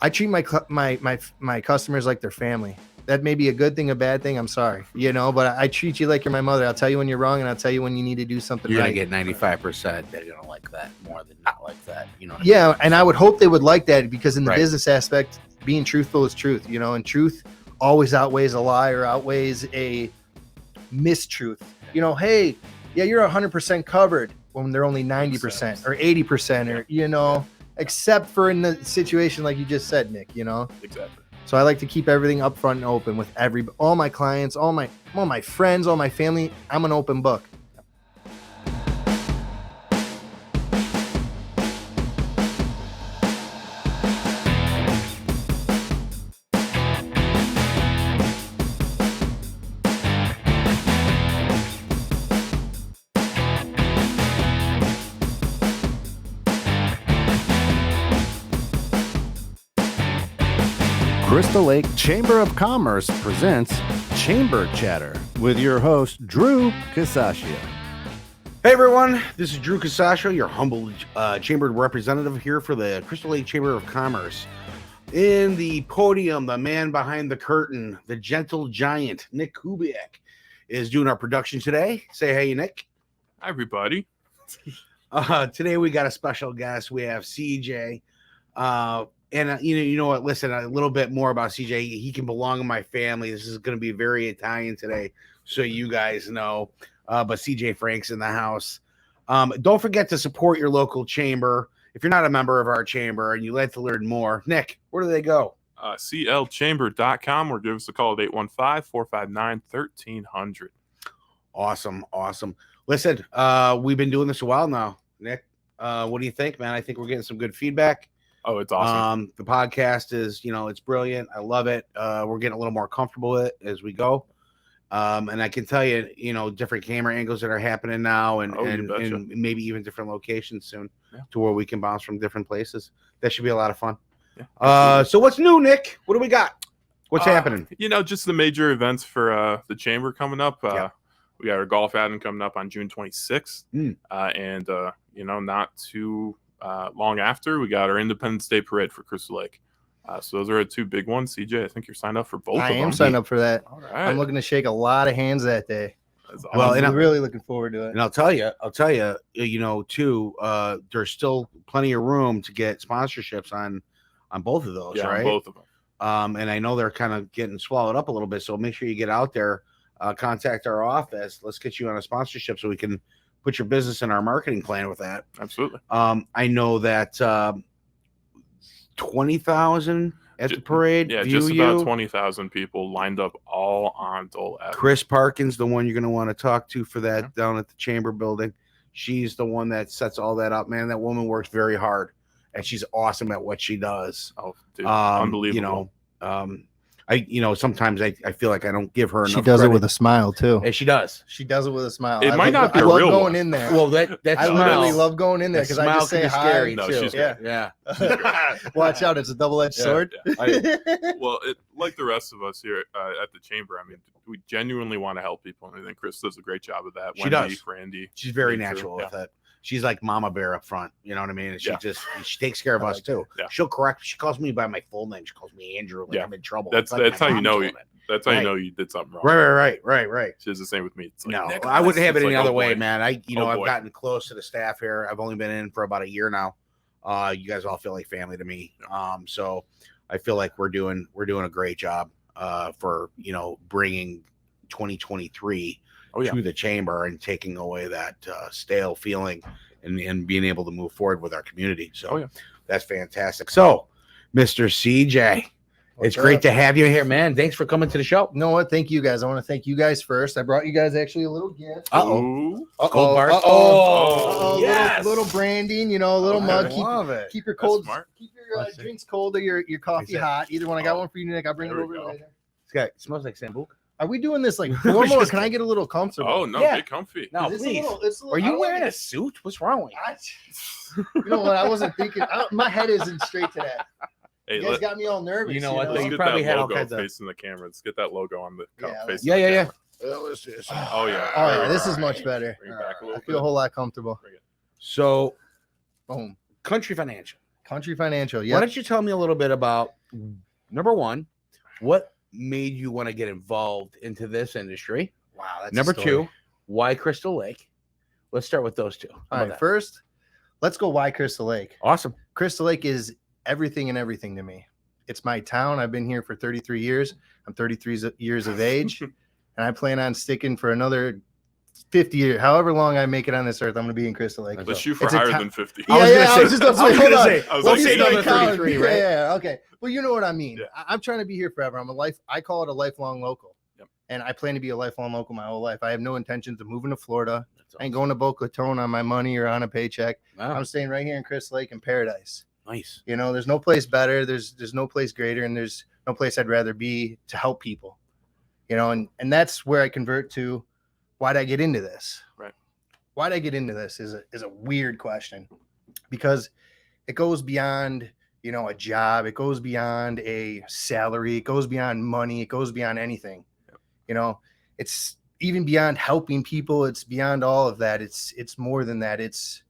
I treat my customers like their family. That may be a good thing, a bad thing. I'm sorry, but I treat you like you're my mother. I'll tell you when you're wrong, and I'll tell you when you need to do something You're right. You're going to get 95%. They're going to like that more than not like that. Yeah, and I would hope they would like that, because in the business aspect, being truthful is truth, and truth always outweighs a lie or outweighs a mistruth. Hey, yeah, you're 100% covered when they're only 90% or 80% or, except for in the situation like you just said, Nick, Exactly. So I like to keep everything upfront and open with all my clients, all my friends, all my family. I'm an open book. Crystal Lake Chamber of Commerce presents Chamber Chatter with your host, Drew Casaccio. Hey everyone, this is Drew Casaccio, your humble chamber representative here for the Crystal Lake Chamber of Commerce. In the podium, the man behind the curtain, the gentle giant, Nick Kubiak, is doing our production today. Say hey, Nick. Hi, everybody. Today we got a special guest. We have CJ. And you know what? Listen, a little bit more about CJ. He can belong in my family. This is going to be very Italian today, so you guys know. But CJ Frank's in the house. Don't forget to support your local chamber. If you're not a member of our chamber and you'd like to learn more, Nick, where do they go? CLchamber.com or give us a call at 815-459-1300. Awesome. Listen, we've been doing this a while now. Nick, what do you think, man? I think we're getting some good feedback. Oh, it's awesome. The podcast is, it's brilliant. I love it. We're getting a little more comfortable with it as we go. And I can tell you, different camera angles that are happening now and maybe even different locations soon to where we can bounce from different places. That should be a lot of fun. Yeah. So what's new, Nick? What do we got? What's happening? Just the major events for the chamber coming up. We got our golf outing coming up on June 26th. And not too long after, we got our Independence Day Parade for Crystal Lake. So those are two big ones. CJ, I think you're signed up for both of them. I am signed up for that. All right. I'm looking to shake a lot of hands that day. That's awesome. Well, and I'm really looking forward to it. And I'll tell you, too, there's still plenty of room to get sponsorships on both of those, right? On both of them. And I know they're kind of getting swallowed up a little bit. So make sure you get out there, contact our office. Let's get you on a sponsorship so we can put your business in our marketing plan with that. Absolutely. I know that 20,000 at the parade. Yeah, just about 20,000 people lined up all on Dole Avenue. Chris Parkins, the one you're going to want to talk to for that down at the Chamber building. She's the one that sets all that up, man. That woman works very hard, and she's awesome at what she does. Oh, dude, unbelievable. Sometimes I feel like I don't give her enough She does credit. it with a smile too. And she does. She does it with a smile. It might not be a I love real going one. in there. Well, that I literally love going in there because I just say hi. scary No, too. she's Yeah. Watch out, it's a double-edged sword. Well, like the rest of us here at the chamber, I mean, we genuinely want to help people, and I think Chris does a great job of that. She does. Randy. She's very natural with it. She's like Mama Bear up front. You know what I mean? And she takes care of us too. Yeah. She'll correct. She calls me by my full name. She calls me Andrew. Like I'm in trouble. That's how you know. That's how you know you did something wrong. Right. She does the same with me. It's like, No, Nicholas. I wouldn't have it It's any like, other oh, way, boy. man. I've boy. gotten close to the staff here. I've only been in for about a year now. You guys all feel like family to me. So I feel like we're doing a great job for bringing 2023 to the chamber and taking away that stale feeling and being able to move forward with our community. So that's fantastic. So, Mr. CJ, it's great to have you here, man. Thanks for coming to the show. You know what? Thank you guys. I want to thank you guys first. I brought you guys actually a little gift. Ooh. Gold bars. Oh, little branding, a little mug. Keep your drinks cold or your coffee hot. Either one. I got one for you, Nick. I'll bring it over later. It smells like Sambuca. Are we doing this like formal or can I get a little comfortable? Oh, no, get comfy. No, please. Are you wearing a suit? What's wrong with you? You know what? I wasn't thinking. My head isn't straight to that. Hey, you guys got me all nervous. You know what? Let's You get probably that had all logo kinds of facing the camera. Let's get that logo on the face. Yeah. Oh, yeah. Oh, yeah. This is much better. Bring it back a little I feel a whole lot comfortable. So, Boom. Country Financial Country Financial. Why Yeah. don't you tell me a little bit about, number one, what made you want to get involved into this industry? Wow. That's Number a story. two, why Crystal Lake? Let's start with those two. How All about right. that? First, let's go. Why Crystal Lake? Awesome. Crystal Lake is everything and everything to me. It's my town. I've been here for 33 years. I'm 33 years of age, and I plan on sticking for another 50 years. However long I make it on this earth, I'm going to be in Crystal Lake. Let's shoot for It's a higher ta- than 50. Yeah, I was gonna say- I was just about to I was say, hold gonna on. say- I was Let like, me say say another count. 33, right? Yeah, okay. Well, you know what I mean. Yeah. I'm trying to be here forever. I call it a lifelong local. Yep. And I plan to be a lifelong local my whole life. I have no intentions of moving to Florida. That's I ain't going to Boca Raton on my money or on a paycheck. Wow. I'm staying right here in Crystal Lake in paradise. Nice. You know, there's no place better. There's no place greater, and there's no place I'd rather be to help people. You know, and that's where I convert to. Why'd I get into this? Right. Why'd I get into this is a weird question, because it goes beyond, you know, a job. It goes beyond a salary. It goes beyond money. It goes beyond anything. Yep. You know, it's even beyond helping people. It's beyond all of that. It's more than that. It's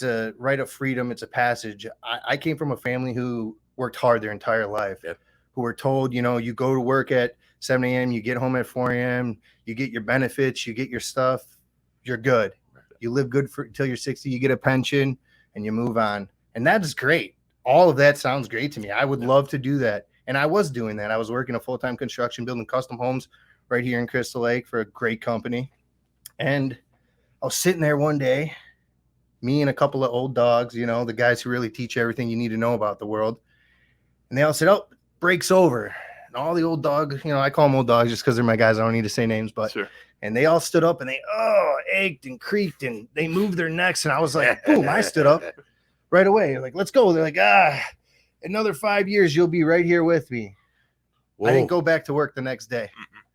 a right of freedom. It's a passage. I came from a family who worked hard their entire life, Yep. who were told, you know, you go to work at 7 a.m., you get home at 4 a.m., you get your benefits, you get your stuff, you're good. You live good until you're 60, you get a pension, and you move on. And that is great. All of that sounds great to me. I would love to do that. And I was doing that. I was working a full-time construction, building custom homes right here in Crystal Lake for a great company. And I was sitting there one day, me and a couple of old dogs, you know, the guys who really teach everything you need to know about the world. And they all said, "Oh, break's over." And all the old dogs, you know, I call them old dogs just because they're my guys. I don't need to say names, but Sure. and they all stood up and they ached and creaked and they moved their necks. And I was like, boom, I stood up right away. Like, let's go. They're like, another 5 years, you'll be right here with me. Whoa. I didn't go back to work the next day.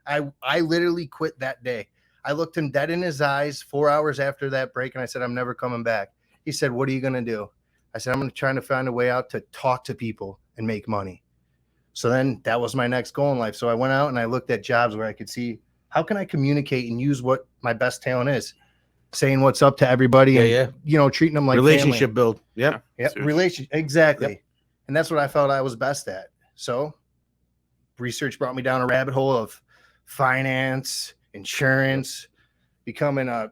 I literally quit that day. I looked him dead in his eyes 4 hours after that break, and I said, "I'm never coming back." He said, "What are you going to do?" I said, "I'm trying to find a way out to talk to people and make money." So then that was my next goal in life. So I went out and I looked at jobs where I could see, how can I communicate and use what my best talent is? Saying what's up to everybody and, you know, treating them like relationship build. Yep. Yep. Seriously. Relationship. Exactly. Yep. And that's what I felt I was best at. So research brought me down a rabbit hole of finance, insurance, becoming like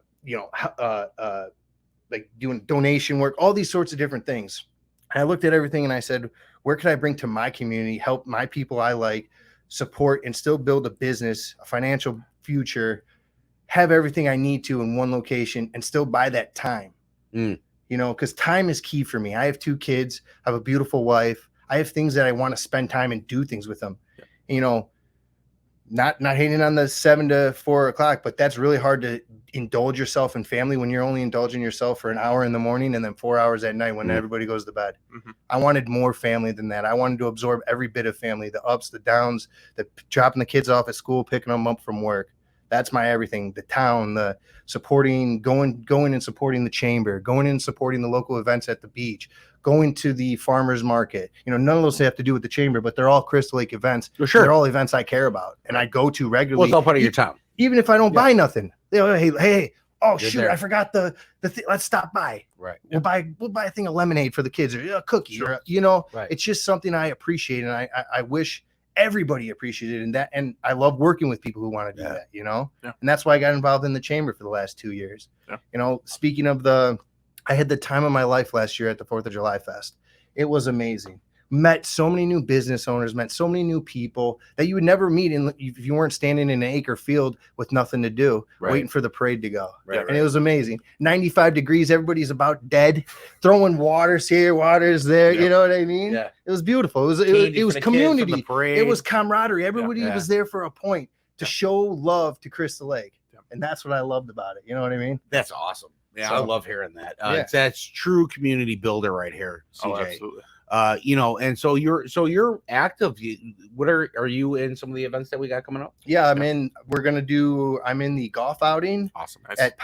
doing donation work, all these sorts of different things. And I looked at everything and I said, where could I bring to my community, help my people I like, support, and still build a business, a financial future, have everything I need to in one location and still buy that time. You know, because time is key for me. I have 2 kids, I have a beautiful wife. I have things that I want to spend time and do things with them. Yeah. You know, not hating on the 7 to 4 o'clock, but that's really hard to indulge yourself in family when you're only indulging yourself for an hour in the morning and then 4 hours at night when everybody goes to bed. I wanted more family than that. I wanted to absorb every bit of family, the ups, the downs, the dropping the kids off at school, picking them up from work. That's my everything. The town, the supporting, going and supporting the chamber, going and supporting the local events at the beach, going to the farmers market. You know, none of those have to do with the chamber, but they're all Crystal Lake events. For sure. They're all events I care about and I go to regularly. Well, it's all part of your town. Even if I don't buy nothing. They go, hey, oh You're shoot, there. I forgot the thing. Let's stop by. Right. We'll buy a thing of lemonade for the kids or a cookie. Sure. Or, you know, Right. it's just something I appreciate and I wish everybody appreciated and that, and I love working with people who want to do that, you know. Yeah. And that's why I got involved in the chamber for the last 2 years. Yeah. You know, speaking of I had the time of my life last year at the 4th of July Fest. It was amazing. Met so many new business owners, met so many new people that you would never meet if you weren't standing in an acre field with nothing to do, waiting for the parade to go. Right, And it was amazing. 95 degrees, everybody's about dead, throwing waters here, waters there. Yeah. You know what I mean? Yeah. It was beautiful. It Candy was for the kids from the community. parade. It was camaraderie. Everybody Yeah. was there for a point to Yeah. show love to Crystal Lake. Yeah. And that's what I loved about it. You know what I mean? That's awesome. Yeah, I So- love hearing that. Yeah. That's true community builder right here, Oh, CJ. absolutely. You know, and so you're active. What are you in some of the events that we got coming up? Yeah, I'm in the golf outing Awesome. Nice. at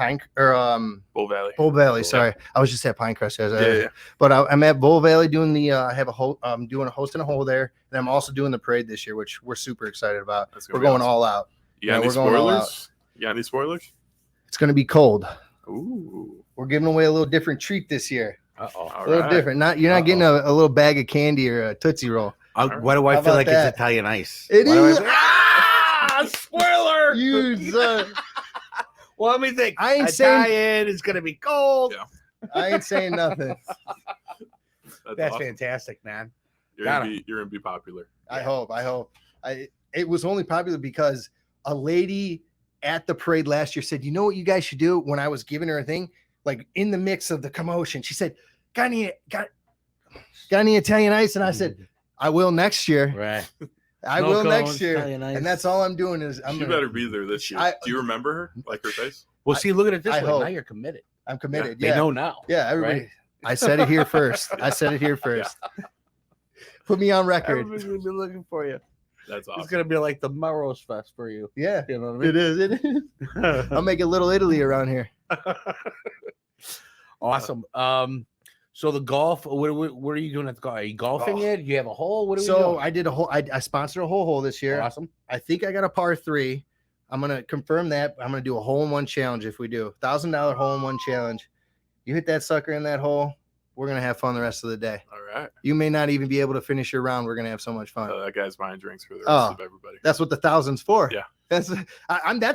Bull Valley. Bull Valley. Cool. Sorry, I was just at Pinecrest. Yeah. But I'm at Bull Valley doing I'm doing a host and a hole there, and I'm also doing the parade this year, which we're super excited about. That's We're gonna be going awesome. all out. You got Yeah, any we're going all spoilers? You got any spoilers? It's going to be cold. Ooh. We're giving away a little different treat this year. A little different. You're not getting a little bag of candy or a Tootsie Roll. Why do I feel like it's Italian ice? It is. Spoiler! You son. Well, let me think. I ain't Italian, saying it's gonna be cold. Yeah. I ain't saying nothing. That's awesome. fantastic, man. You're gonna be popular. I hope. It was only popular because a lady at the parade last year said, "You know what you guys should do?" When I was giving her a thing, like in the mix of the commotion, she said, "Got any Italian ice?" And I said, "I will next year." Right. I will next year. And that's all I'm doing is She better be there this year. Do you remember her? Like her face? Well, see, look at it this way. hope. Now you're committed. I'm committed. They Yeah. know now. Yeah, everybody. Right? I said it here first. Put me on record. Everybody's gonna be looking for you. That's awesome. It's gonna be like the Melrose Fest for you. Yeah, You know what I mean? it is. It is. I'll make a little Italy around here. Awesome. So the golf. What are you doing at the golf? Are you golfing it? Do you have a hole? What are we So doing? I did a whole. I sponsored a whole hole this year. Awesome. I think I got a par 3. I'm gonna confirm that. I'm gonna do a hole-in-one challenge. If we do $1,000 hole-in-one challenge, you hit that sucker in that hole, we're gonna have fun the rest of the day. All right. You may not even be able to finish your round. We're gonna have so much fun. That guy's buying drinks for the rest of everybody. That's what the 1,000's for. Yeah. That's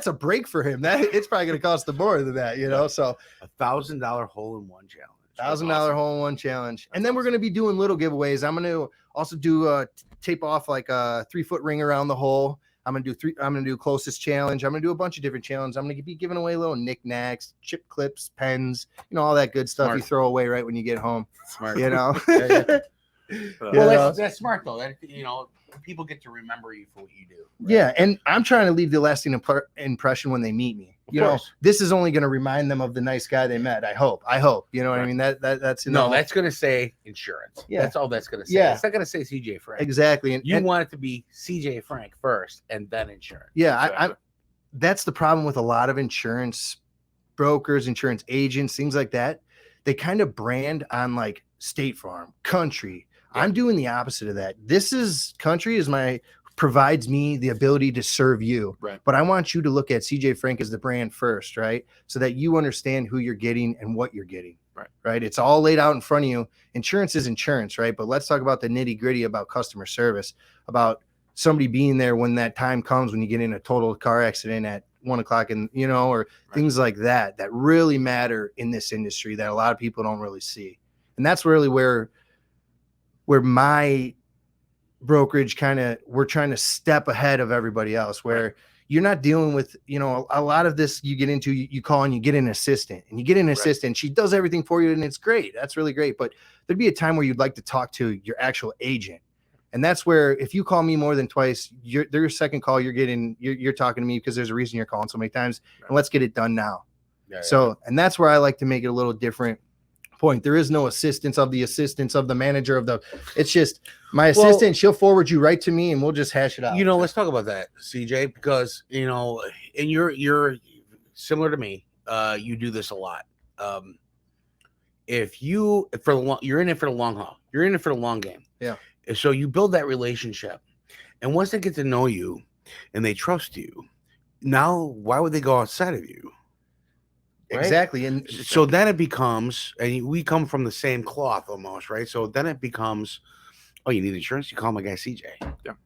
a break for him. That it's probably gonna cost him more than that, So $1,000 hole-in-one challenge. $1,000 hole-in-one challenge, and then we're gonna be doing little giveaways. I'm gonna also do tape off like a 3-foot ring around the hole. I'm gonna do closest challenge. I'm gonna do a bunch of different challenges. I'm gonna be giving away little knickknacks, chip clips, pens, all that good stuff you throw away right when you get home. Smart. Well, that's smart though. That people get to remember you for what you do. Right? Yeah, and I'm trying to leave the lasting impression when they meet me. This is only going to remind them of the nice guy they met. I hope. You know what I mean? That's that's going to say insurance. Yeah, that's all that's going to say. Yeah, it's not going to say CJ Frank. Exactly. And you want it to be CJ Frank first, and then insurance. Yeah, exactly. That's the problem with a lot of insurance brokers, insurance agents, things like that. They kind of brand on like State Farm, Country. Yeah. I'm doing the opposite of that. Country provides me the ability to serve you. Right. But I want you to look at CJ Frank as the brand first, right? So that you understand who you're getting and what you're getting. Right. It's all laid out in front of you. Insurance is insurance, right? But let's talk about the nitty-gritty about customer service, about somebody being there when that time comes when you get in a total car accident at 1 o'clock and or things like that really matter in this industry that a lot of people don't really see. And that's really where my brokerage we're trying to step ahead of everybody else, where you're not dealing with, a lot of this you get into, you call and you get an assistant she does everything for you and it's great. That's really great. But there'd be a time where you'd like to talk to your actual agent. And that's where, if you call me more than twice, your second call, you're talking to me because there's a reason you're calling so many times, and let's get it done now. And that's where I like to make it a little different point. There is no assistance of the manager it's just my assistant. She'll forward you right to me and we'll just hash it out. Let's talk about that, CJ, because, and you're similar to me. You do this a lot. You're in it for the long haul, you're in it for the long game. Yeah. So you build that relationship, and once they get to know you and they trust you, now why would they go outside of you? Right? Exactly. And so then it becomes, and we come from the same cloth almost, right? So then it becomes, oh, you need insurance? You call my guy CJ.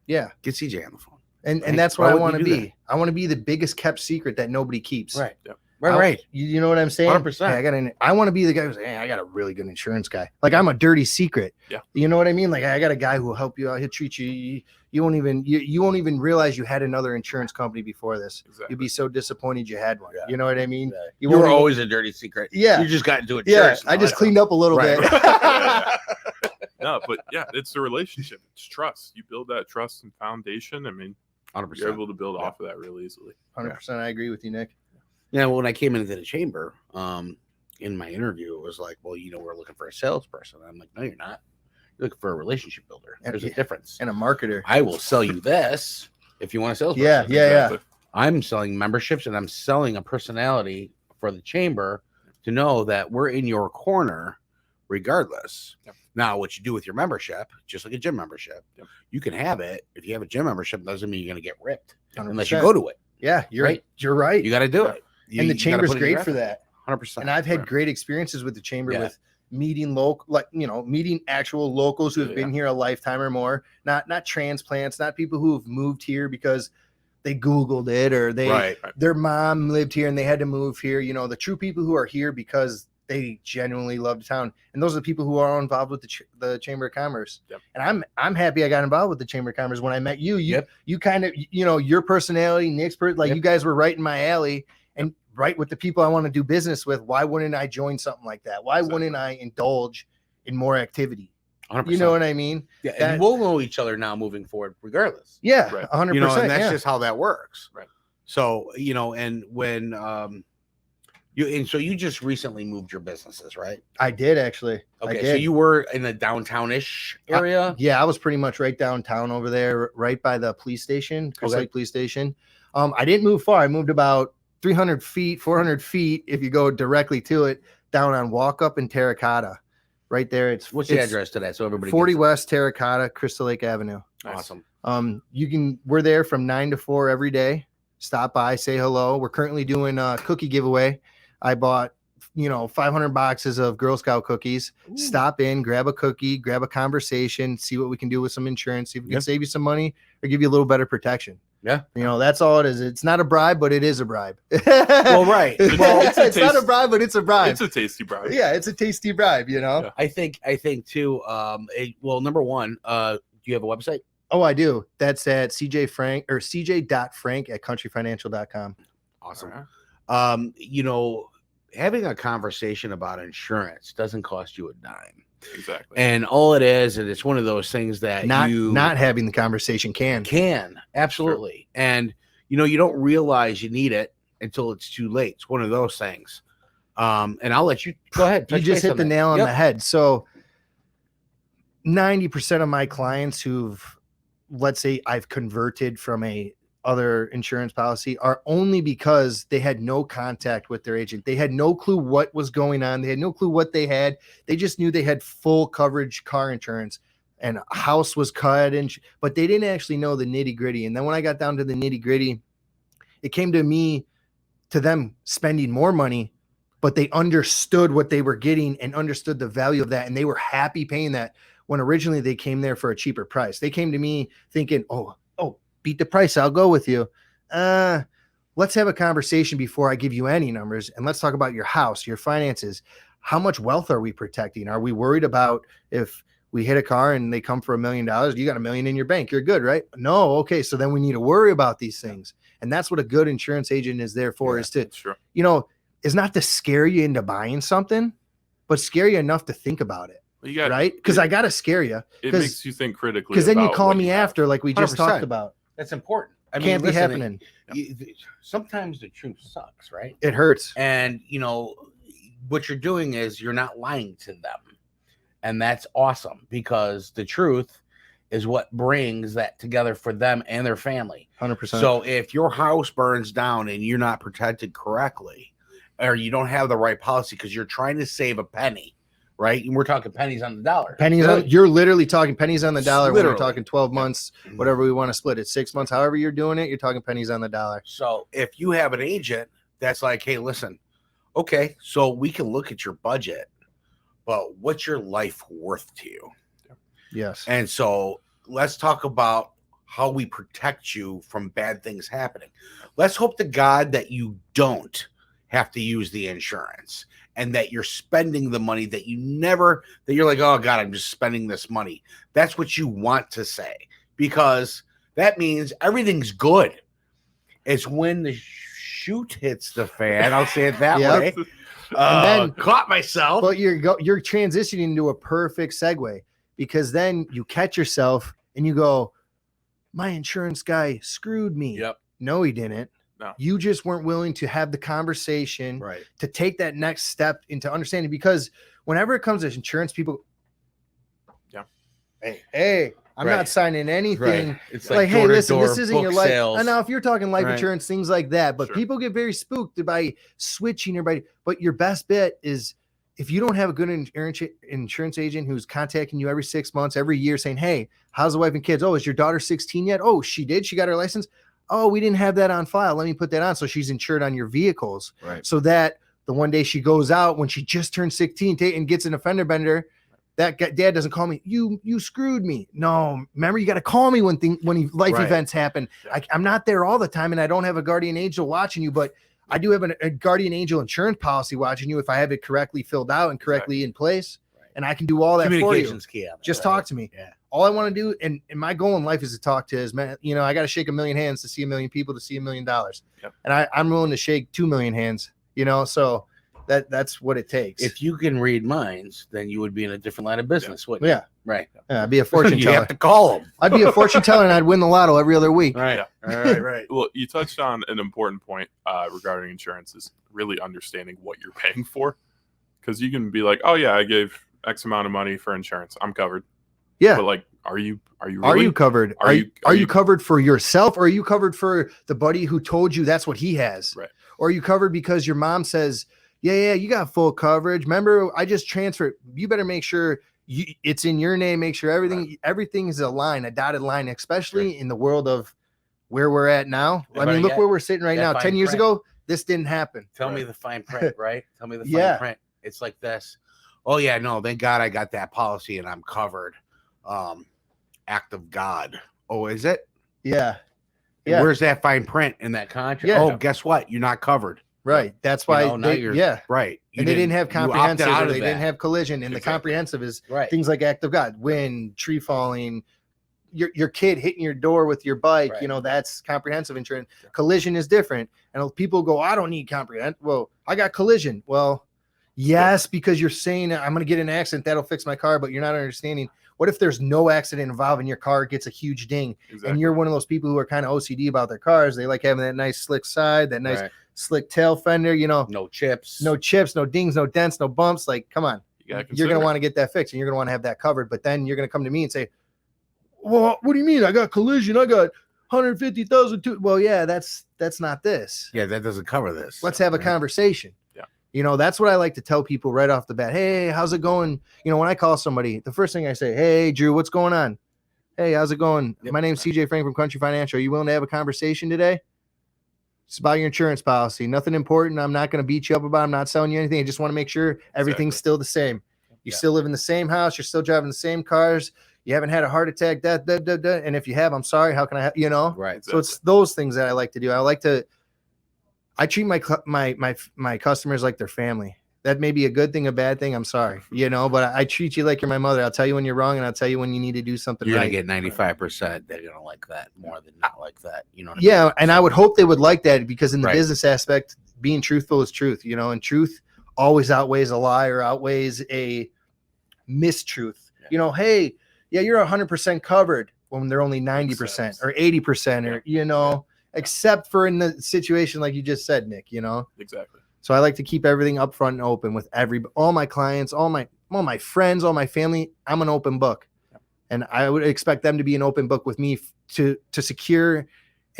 Yeah. Get CJ on the phone. And that's what I want to be. That? I want to be the biggest kept secret that nobody keeps. Right. Yeah. Right. You know what I'm saying? 100%. Hey, I want to be the guy who's, hey, I got a really good insurance guy. Like, I'm a dirty secret. Yeah. You know what I mean? Like, I got a guy who will help you out. He'll treat you. You won't even realize you had another insurance company before this. Exactly. You'd be so disappointed you had one. Yeah. You know what I mean? Yeah. You were always a dirty secret. Yeah. You just got into it. Yeah. I just cleaned up a little bit. No, but yeah, it's a relationship. It's trust. You build that trust and foundation. I mean, 100%. You're able to build off of that really easily. 100%. I agree with you, Nick. Yeah, when I came into the chamber, in my interview, it was like, well, we're looking for a salesperson. I'm like, no, you're not. You're looking for a relationship builder. There's a difference. And a marketer. I will sell you this if you want a salesperson. Yeah. Exactly. I'm selling memberships, and I'm selling a personality for the chamber to know that we're in your corner regardless. Yep. Now, what you do with your membership, just like a gym membership, you can have it. If you have a gym membership, doesn't mean you're going to get ripped 100%. unless you go to it. Yeah, you're right. You're right. You got to do it. And the chamber's great for that. 100%. And I've had great experiences with the chamber with meeting meeting actual locals who have been here a lifetime or more, not transplants, not people who have moved here because they Googled it or their mom lived here and they had to move here. The true people who are here because they genuinely love the town, and those are the people who are involved with the Chamber of Commerce. Yep. And I'm happy I got involved with the Chamber of Commerce. When I met you, you kind of, your personality, Nick's you guys were right in my alley and right with the people I want to do business with. Why wouldn't I join something like that? Why wouldn't I indulge in more activity? 100%. You know what I mean? Yeah, and we'll know each other now moving forward, regardless. Yeah, 100%. And that's just how that works. Right. So, and when so you just recently moved your businesses, right? I did actually. Okay, so you were in the downtown-ish area? I was pretty much right downtown over there, right by the police station, police station. I didn't move far. I moved about 300 feet, 400 feet, if you go directly to it, down on Walk Up in Terra Cotta. Right there. What's the address to that? So everybody 40 West Terra Cotta, Crystal Lake Avenue. Awesome. We're there from 9 to 4 every day. Stop by, say hello. We're currently doing a cookie giveaway. I bought, 500 boxes of Girl Scout cookies. Ooh. Stop in, grab a cookie, grab a conversation, see what we can do with some insurance, see if we can save you some money or give you a little better protection. Yeah. That's all it is. It's not a bribe, but it is a bribe. Well, right. Well, it's not a bribe, but it's a bribe. It's a tasty bribe. Yeah, it's a tasty bribe, Yeah. I think too, number one, do you have a website? Oh, I do. That's at cj.frank@countryfinancial.com. Awesome. Right. Having a conversation about insurance doesn't cost you a dime. Exactly. And all it is, and it's one of those things that not having the conversation can absolutely. Sure. And you don't realize you need it until it's too late. It's one of those things. And I'll let you go ahead. You just hit the nail on the head. So 90% of my clients let's say I've converted from a other insurance policy are only because they had no contact with their agent. They had no clue what was going on. They had no clue what they had. They just knew they had full coverage car insurance and a house was cut, but they didn't actually know the nitty gritty. And then when I got down to the nitty gritty, it came to them spending more money, but they understood what they were getting and understood the value of that. And they were happy paying that when originally they came there for a cheaper price. They came to me thinking, oh, beat the price. I'll go with you. Let's have a conversation before I give you any numbers. And let's talk about your house, your finances. How much wealth are we protecting? Are we worried about if we hit a car and they come for $1 million, you got $1 million in your bank, you're good, right? No. Okay. So then we need to worry about these things. And that's what a good insurance agent is there for, is to, is not to scare you into buying something, but scare you enough to think about it. Well, right? Because I got to scare you. It makes you think critically. Because then you call me after, like we just 100%. talked about. That's important. I mean, can't be happening. Sometimes the truth sucks, right? It hurts. And what you're doing is you're not lying to them. And that's awesome, because the truth is what brings that together for them and their family. 100%. So if your house burns down and you're not protected correctly, or you don't have the right policy because you're trying to save a penny, right? And we're talking pennies on the dollar. You're literally talking pennies on the dollar. When we're talking 12 months, whatever we want to split it, 6 months, however you're doing it, you're talking pennies on the dollar. So if you have an agent that's like, hey, listen, okay, so we can look at your budget, but what's your life worth to you? Yes. And so let's talk about how we protect you from bad things happening. Let's hope to God that you don't have to use the insurance, and that you're spending the money that you're like, oh God, I'm just spending this money. That's what you want to say, because that means everything's good. It's when the shoot hits the fan, I'll say it that way. And then caught myself. But you're transitioning into a perfect segue, because then you catch yourself and you go, my insurance guy screwed me. Yep. No, he didn't. No. You just weren't willing to have the conversation, right, to take that next step into understanding. Because whenever it comes to insurance, people, hey, I'm not signing anything. Right. It's like hey, listen, this isn't your life. Sales. And now, if you're talking life insurance, things like that, but people get very spooked by switching everybody. But your best bet is, if you don't have a good insurance agent who's contacting you every 6 months, every year, saying, hey, how's the wife and kids? Oh, is your daughter 16 yet? Oh, she did. She got her license. Oh, we didn't have that on file. Let me put that on. So she's insured on your vehicles, right, so that the one day she goes out when she just turned 16 and gets an offender bender, that dad doesn't call me. You screwed me. No, remember, you got to call me when life events happen. I'm not there all the time, and I don't have a guardian angel watching you, but I do have a guardian angel insurance policy watching you if I have it correctly filled out and correctly in place, and I can do all that for you. Communication's key. Just talk to me. Yeah. All I want to do, and my goal in life is to talk to is, man, you know, I got to shake 1 million hands to see 1 million people to see $1 million. Yep. And I'm willing to shake 2 million hands, you know, so that's what it takes. If you can read minds, then you would be in a different line of business, wouldn't you? Yeah. Right. I'd be a fortune You teller. have to call them. I'd be a fortune teller, and I'd win the lotto every other week. Right. Yeah. Right. Well, you touched on an important point regarding insurance is really understanding what you're paying for. Because you can be like, oh, yeah, I gave X amount of money for insurance. I'm covered. Yeah. But like, are you really? Are you covered? Are you covered for yourself, or are you covered for the buddy who told you that's what he has? Right. Or are you covered because your mom says, yeah, you got full coverage. Remember, I just transferred. You better make sure it's in your name. Make sure everything is a line, a dotted line, especially in the world of where we're at now. I mean, look where we're sitting right now. 10 years ago, this didn't happen. Tell me the fine print, right? Tell me the fine print. It's like this. Oh, yeah, no, thank God I got that policy and I'm covered. Act of God. Oh, is it? Yeah. Yeah. Where's that fine print in that contract? Yeah. Oh, guess what? You're not covered. Right. That's why right. And they didn't have comprehensive, or they didn't have collision. And Exactly. the comprehensive is Right. things like act of God, wind, tree falling, your kid hitting your door with your bike. Right. You know, that's comprehensive insurance. Sure. Collision is different. And people go, I don't need comprehensive. Well, I got collision. Well, yes, because you're saying I'm going to get in an accident, that'll fix my car, but you're not understanding. What if there's no accident involved and your car gets a huge ding? Exactly. And you're one of those people who are kind of OCD about their cars. They like having that nice slick side, that nice slick tail fender, you know, no chips, no dings, no dents, no bumps. Like, come on, you're going to want to get that fixed and you're going to want to have that covered. But then you're going to come to me and say, well, what do you mean? I got collision. I got 150,000. Well, yeah, that's not this. Yeah. That doesn't cover this. Let's have a conversation. You know, that's what I like to tell people right off the bat. Hey, how's it going? You know, when I call somebody, the first thing I say, hey, Drew, what's going on? Hey, how's it going? Yep. My name's CJ Frank from Country Financial. Are you willing to have a conversation today? It's about your insurance policy. Nothing important. I'm not going to beat you up about it. I'm not selling you anything. I just want to make sure everything's still the same. You still live in the same house. You're still driving the same cars. You haven't had a heart attack. And if you have, I'm sorry. How can I, you know? Right. Exactly. So it's those things that I like to do. I treat my customers like their family. That may be a good thing, a bad thing. I'm sorry, you know, but I treat you like you're my mother. I'll tell you when you're wrong, and I'll tell you when you need to do something. You're right. gonna get 95%. They're gonna like that more than not like that. You know what I mean? And I would hope they would like that, because in the business aspect, being truthful is truth, you know, and truth always outweighs a lie or outweighs a mistruth. Yeah. You know, hey, yeah, you're 100% covered when they're only 90% or 80% or, you know. Except for in the situation like you just said, Nick, you know? Exactly. So I like to keep everything up front and open with all my clients, all my friends, all my family. I'm an open book. Yeah. And I would expect them to be an open book with me to secure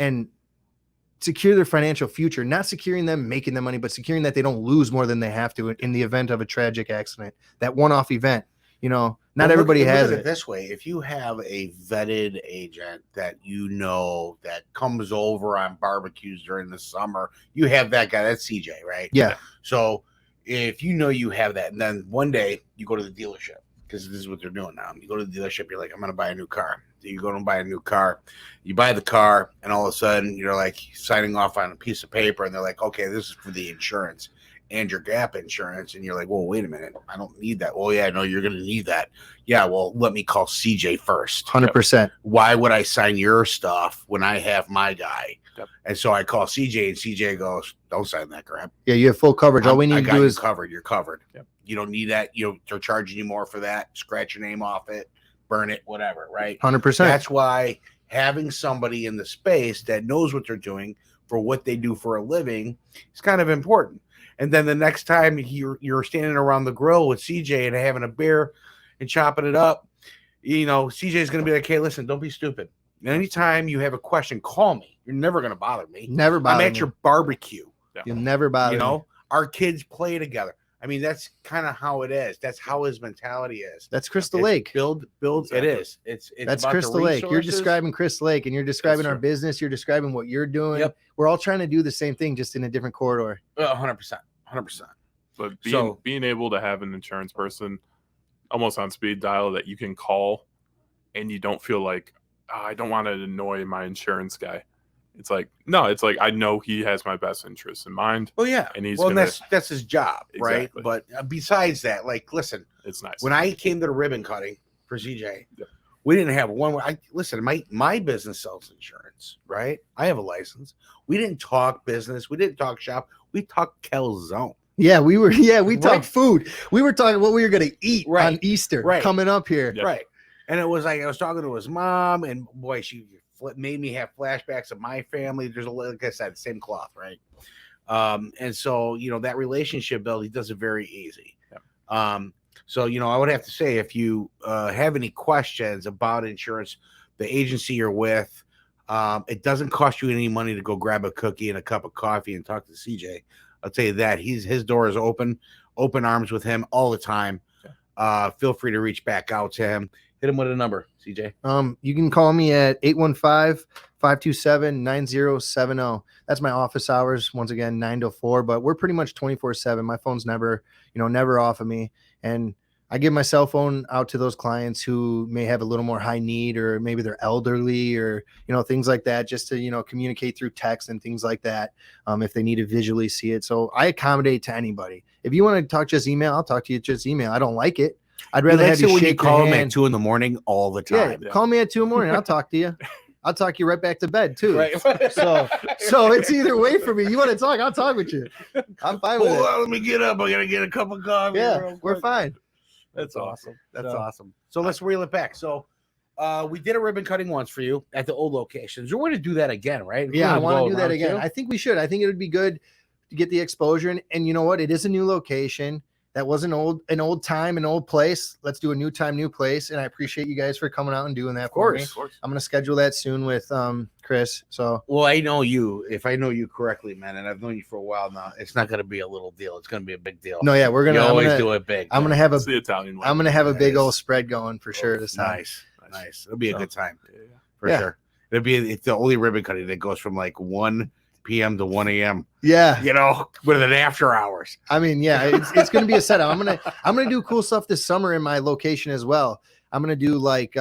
their financial future, not securing them making them money, but securing that they don't lose more than they have to in the event of a tragic accident, that one-off event. You know, not everybody has it this way. If you have a vetted agent that you know that comes over on barbecues during the summer, you have that guy. That's CJ, right? Yeah. So if you know you have that, and then one day you go to the dealership, because this is what they're doing now. You go to the dealership, you're like, I'm going to buy a new car. So you go and buy a new car. You buy the car, and all of a sudden you're like signing off on a piece of paper, and they're like, okay, this is for the insurance and your gap insurance. And you're like, well, wait a minute, I don't need that. Oh yeah, no, you're going to need that. Yeah, well, let me call CJ first. 100%. Why would I sign your stuff when I have my guy? Yep. And so I call CJ, and CJ goes, don't sign that crap. Yeah, you have full coverage. All we need to do is covered. You're covered. Yep. You don't need that. They're charging you more for that. Scratch your name off it, burn it, whatever, right? 100%. That's why having somebody in the space that knows what they're doing for what they do for a living is kind of important. And then the next time you're standing around the grill with CJ and having a beer and chopping it up, you know, CJ is going to be like, hey, listen, don't be stupid. Anytime you have a question, call me. You're never going to bother me. Never bother me. I'm at your barbecue. Yeah. You'll never bother me. You know, our kids play together. I mean, that's kind of how it is. That's how his mentality is. That's Crystal Lake. Build. Exactly. It is. It's that's about Crystal Lake. You're describing Crystal Lake, and you're describing our business. You're describing what you're doing. Yep. We're all trying to do the same thing, just in a different corridor. 100%. 100%. But being able to have an insurance person almost on speed dial that you can call and you don't feel like, oh, I don't want to annoy my insurance guy. It's like, no, it's like, I know he has my best interests in mind. Well, yeah. And he's that's his job, right? Exactly. But besides that, like, listen, it's nice. When I came to the ribbon cutting for CJ, we didn't have one. Listen, my business sells insurance, right? I have a license. We didn't talk business. We didn't talk shop. We talked calzone. Yeah, we talked food. We were talking what we were going to eat on Easter coming up here. Yep. Right. And it was like I was talking to his mom, and boy, she made me have flashbacks of my family. There's like I said, same cloth, right? And so, that relationship building does it very easy. Yeah. So, I would have to say, if you have any questions about insurance, the agency you're with, it doesn't cost you any money to go grab a cookie and a cup of coffee and talk to CJ. I'll tell you that his door is open arms with him all the time. Yeah. Feel free to reach back out to him. Hit him with a number, CJ. You can call me at 815-527-9070. That's my office hours. Once again, 9 to 4, but we're pretty much 24/7. My phone's never off of me. And I give my cell phone out to those clients who may have a little more high need, or maybe they're elderly, or, things like that, just to, communicate through text and things like that. If they need to visually see it. So I accommodate to anybody. If you want to talk just email, I'll talk to you just email. I don't like it. I'd rather have you shake call your him hand. at 2 a.m. all the time. Yeah, call me at 2 a.m. I'll talk to you. I'll talk you right back to bed too. Right. So it's either way for me. You want to talk? I'll talk with you. I'm fine with it. Let me get up. I gotta get a cup of coffee. Yeah, we're fine. That's awesome. That's awesome. So let's reel it back. So we did a ribbon cutting once for you at the old locations. We're going to do that again, right? Yeah, I want to do that again. I think we should. I think it would be good to get the exposure. And you know what? It is a new location. That was an old time, an old place. Let's do a new time, new place. And I appreciate you guys for coming out and doing that for me. Of course. I'm going to schedule that soon with Chris. So, well, I know you. If I know you correctly, man, and I've known you for a while now, it's not going to be a little deal. It's going to be a big deal. No, yeah, we're going to always do it big. I'm going to have the Italian way. I'm going to have a big old spread going for sure this time. Nice. It'll be a good time for sure. It's the only ribbon cutting that goes from like 1 p.m. to 1 a.m. Yeah. With an after hours. I mean, yeah, it's going to be a setup. I'm going to do cool stuff this summer in my location as well. I'm going to do like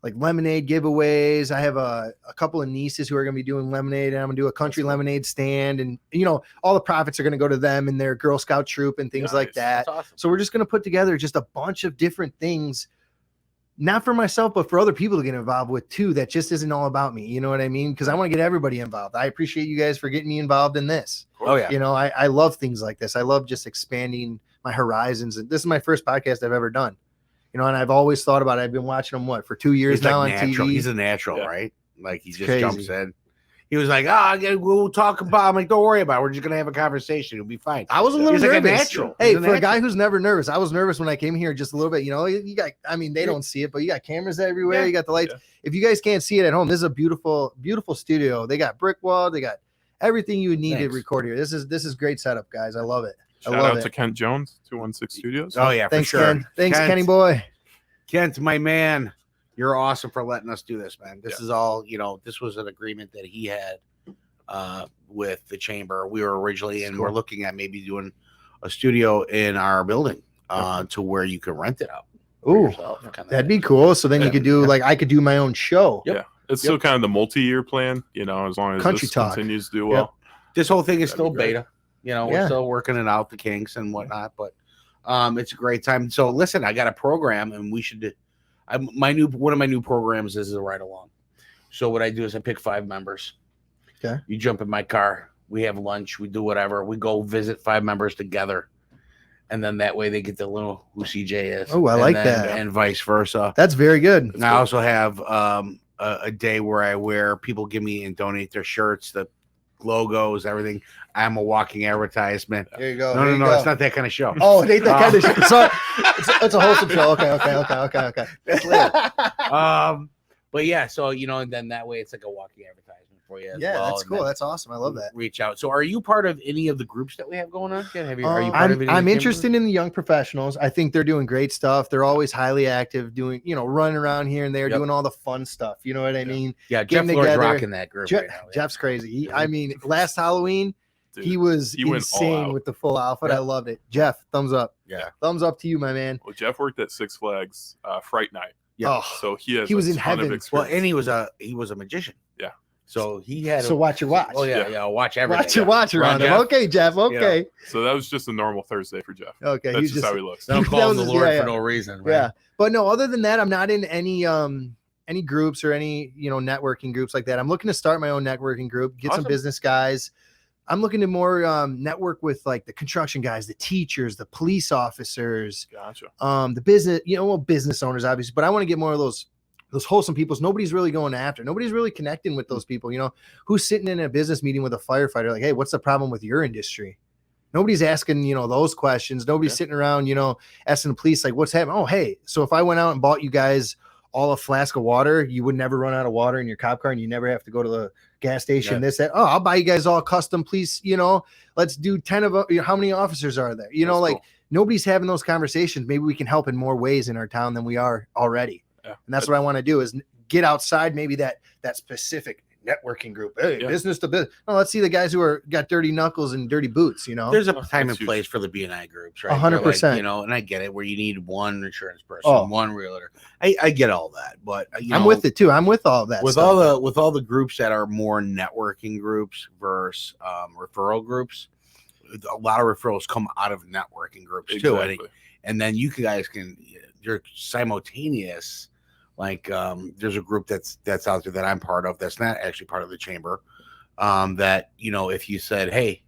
lemonade giveaways. I have a couple of nieces who are going to be doing lemonade, and I'm going to do a country lemonade stand, and all the profits are going to go to them and their Girl Scout troop and things like that. That's awesome. So we're just going to put together just a bunch of different things, not for myself, but for other people to get involved with too. That just isn't all about me. You know what I mean? Because I want to get everybody involved. I appreciate you guys for getting me involved in this. Oh yeah. I love things like this. I love just expanding my horizons. And this is my first podcast I've ever done. And I've always thought about it. I've been watching him for 2 years now on TV. He's a natural, right? Like he just jumps in. He was like, we'll talk about. I'm like, don't worry about it. We're just gonna have a conversation. It'll be fine. I was a little nervous. Like a natural. Hey, for a guy who's never nervous, I was nervous when I came here just a little bit. You got. I mean, they don't see it, but you got cameras everywhere. Yeah. You got the lights. Yeah. If you guys can't see it at home, this is a beautiful, beautiful studio. They got brick wall. They got everything you would need to record here. This is great setup, guys. I love it. Shout out to Kent Jones, 216 Studios. Oh yeah, thanks, for sure. Ken. Thanks, Kenny boy. Kent, my man, you're awesome for letting us do this, man. This is all. This was an agreement that he had with the chamber. We were originally we're looking at maybe doing a studio in our building to where you can rent it out. Ooh, that'd be cool. So then you could do I could do my own show. Yep. Yeah, it's still kind of the multi-year plan. As long as Country this Talk continues to do well. Yep. This whole thing is still beta. We're still working it out, the kinks and whatnot, but it's a great time. So listen, I got a program, and we should. One of my new programs is a ride along. So what I do is I pick 5 members. Okay. You jump in my car. We have lunch. We do whatever. We go visit 5 members together, and then that way they get to know who CJ is. Oh, I like that, and vice versa. That's very good. And I also have a day where people give me and donate their shirts, the logos, everything. I'm a walking advertisement. There you go. No, it's not that kind of show. Oh, it ain't that kind of show. So it's a wholesome show. Okay. That's later. But yeah, so and then that way it's like a walking advertisement for you. That's cool. That's awesome. I love that. Reach out. So, are you part of any of the groups that we have going on? Are you part of any? I'm interested in the young professionals. I think they're doing great stuff. They're always highly active, doing running around here and there, doing all the fun stuff. You know what I mean? Yeah, Jeff Lord's rocking that group right now. Jeff's crazy. I mean, last Halloween, Dude, he was he went all insane out. with the full outfit. Yeah. I loved it. Jeff, thumbs up. Yeah. Thumbs up to you, my man. Well, Jeff worked at Six Flags Fright Night, Yeah. Oh, so he has He was a in ton of heaven. experience. Well, and he was a magician. Yeah. So he had. so watch your watch. Oh yeah, Yeah. watch everything. Watch your watch around him. Jeff. Okay, Jeff. Okay. So that was just a normal Thursday for Jeff. Okay. That's He's just how he looks. Don't That call him was the his- Lord yeah, for yeah. no reason. Right? Yeah. But no, other than that, I'm not in any groups or any, networking groups like that. I'm looking to start my own networking group, get some Awesome. business guys. I'm looking to more network with like the construction guys, the teachers, the police officers, Gotcha. the business, business owners, obviously. But I want to get more of those wholesome people. Nobody's really going after. Nobody's really connecting with those people. Who's sitting in a business meeting with a firefighter like, hey, what's the problem with your industry? Nobody's asking, those questions. Nobody's sitting around, asking the police like, what's happening? Oh, hey, so if I went out and bought you guys all a flask of water, you would never run out of water in your cop car and you never have to go to the gas station, this, that. Oh, I'll buy you guys all custom, please. Let's do 10 of how many officers are there? That's like cool. Nobody's having those conversations. Maybe we can help in more ways in our town than we are already. Yeah. And that's what I want to do is get outside maybe that specific networking group. Hey, business to business. No, let's see the guys who got dirty knuckles and dirty boots, There's a time and That's huge. place for the B&I groups, right? 100%. They're like, and I get it where you need one insurance person, one realtor. I get all that, but I'm with it too. I'm with all of that. With stuff. all the groups that are more networking groups versus referral groups, a lot of referrals come out of networking groups too. I think, and then you guys you're simultaneous. Like there's a group that's out there that I'm part of that's not actually part of the chamber. That if you said, hey,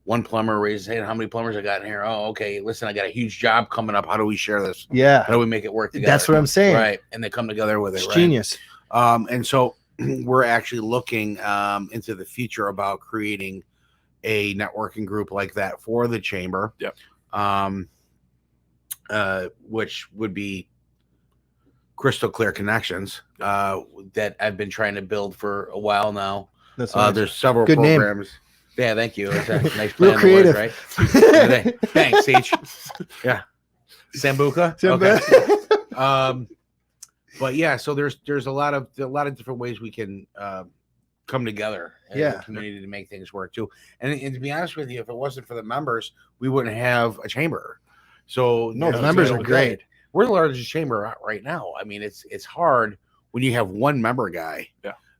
one plumber raises hand, how many plumbers I got in here? Oh, okay. Listen, I got a huge job coming up. How do we share this? Yeah. How do we make it work together? That's what I'm saying. Right. And they come together with it. It's right? genius. And so we're actually looking into the future about creating a networking group like that for the chamber. Yep. Which would be crystal clear connections that I've been trying to build for a while now. That's nice. There's several Good name. programs. Yeah, thank you. It's a nice Real plan creative. Words, right? Thanks, H. Yeah. Sambuca. Okay. But yeah, so there's a lot of different ways we can come together as a community to make things work too. And to be honest with you, if it wasn't for the members, we wouldn't have a chamber. So No, the members are great. We're the largest chamber right now. I mean, it's hard when you have one member guy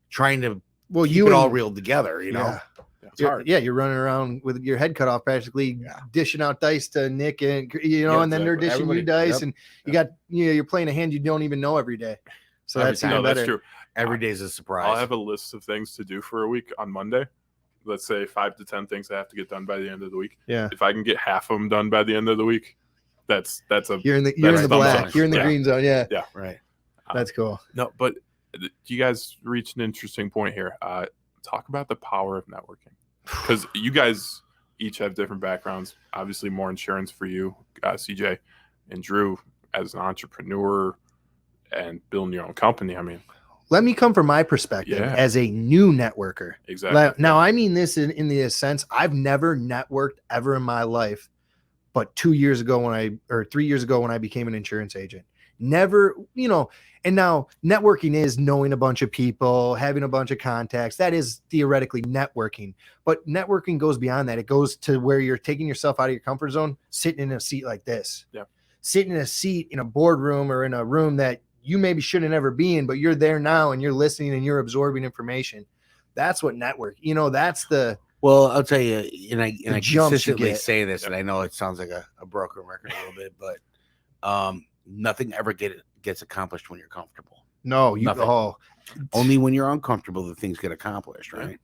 trying to keep it all reeled together, It's hard. Yeah, you're running around with your head cut off, practically dishing out dice to Nick, and and then they're dishing you dice, and you got you're playing a hand you don't even know every day. So that's even better. That's true. Every day is a surprise. I'll have a list of things to do for a week on Monday. Let's say 5 to 10 things I have to get done by the end of the week. Yeah. If I can get half of them done by the end of the week, that's a you're in the that's black, zone. you're in the green zone. Yeah. Yeah. Right. That's cool. No, but you guys reached an interesting point here. Talk about the power of networking, because you guys each have different backgrounds. Obviously, more insurance for you, CJ, and Drew as an entrepreneur and building your own company. I mean, let me come from my perspective as a new networker. Exactly. Now, I mean this in the sense I've never networked ever in my life, but 3 years ago when I became an insurance agent. Never, and now networking is knowing a bunch of people, having a bunch of contacts. That is theoretically networking, but networking goes beyond that. It goes to where you're taking yourself out of your comfort zone, sitting in a seat like this, sitting in a seat in a boardroom or in a room that you maybe shouldn't ever be in, but you're there now and you're listening and you're absorbing information. That's what network, that's the, well, I'll tell you, and I consistently say this, and I know it sounds like a broken record a little bit, but nothing ever gets accomplished when you're comfortable. No, Only when you're uncomfortable that things get accomplished, right?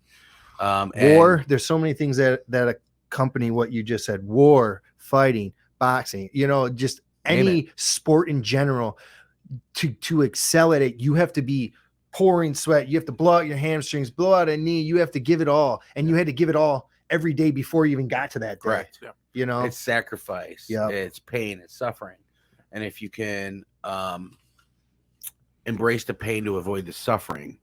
War. There's so many things that accompany what you just said. War, fighting, boxing. Just any sport in general. To excel at it, you have to be pouring sweat. You have to blow out your hamstrings, blow out a knee. You have to give it all, and you had to give it all every day before you even got to that day. Correct. Yeah. It's sacrifice. Yeah. It's pain. It's suffering. And if you can embrace the pain to avoid the suffering,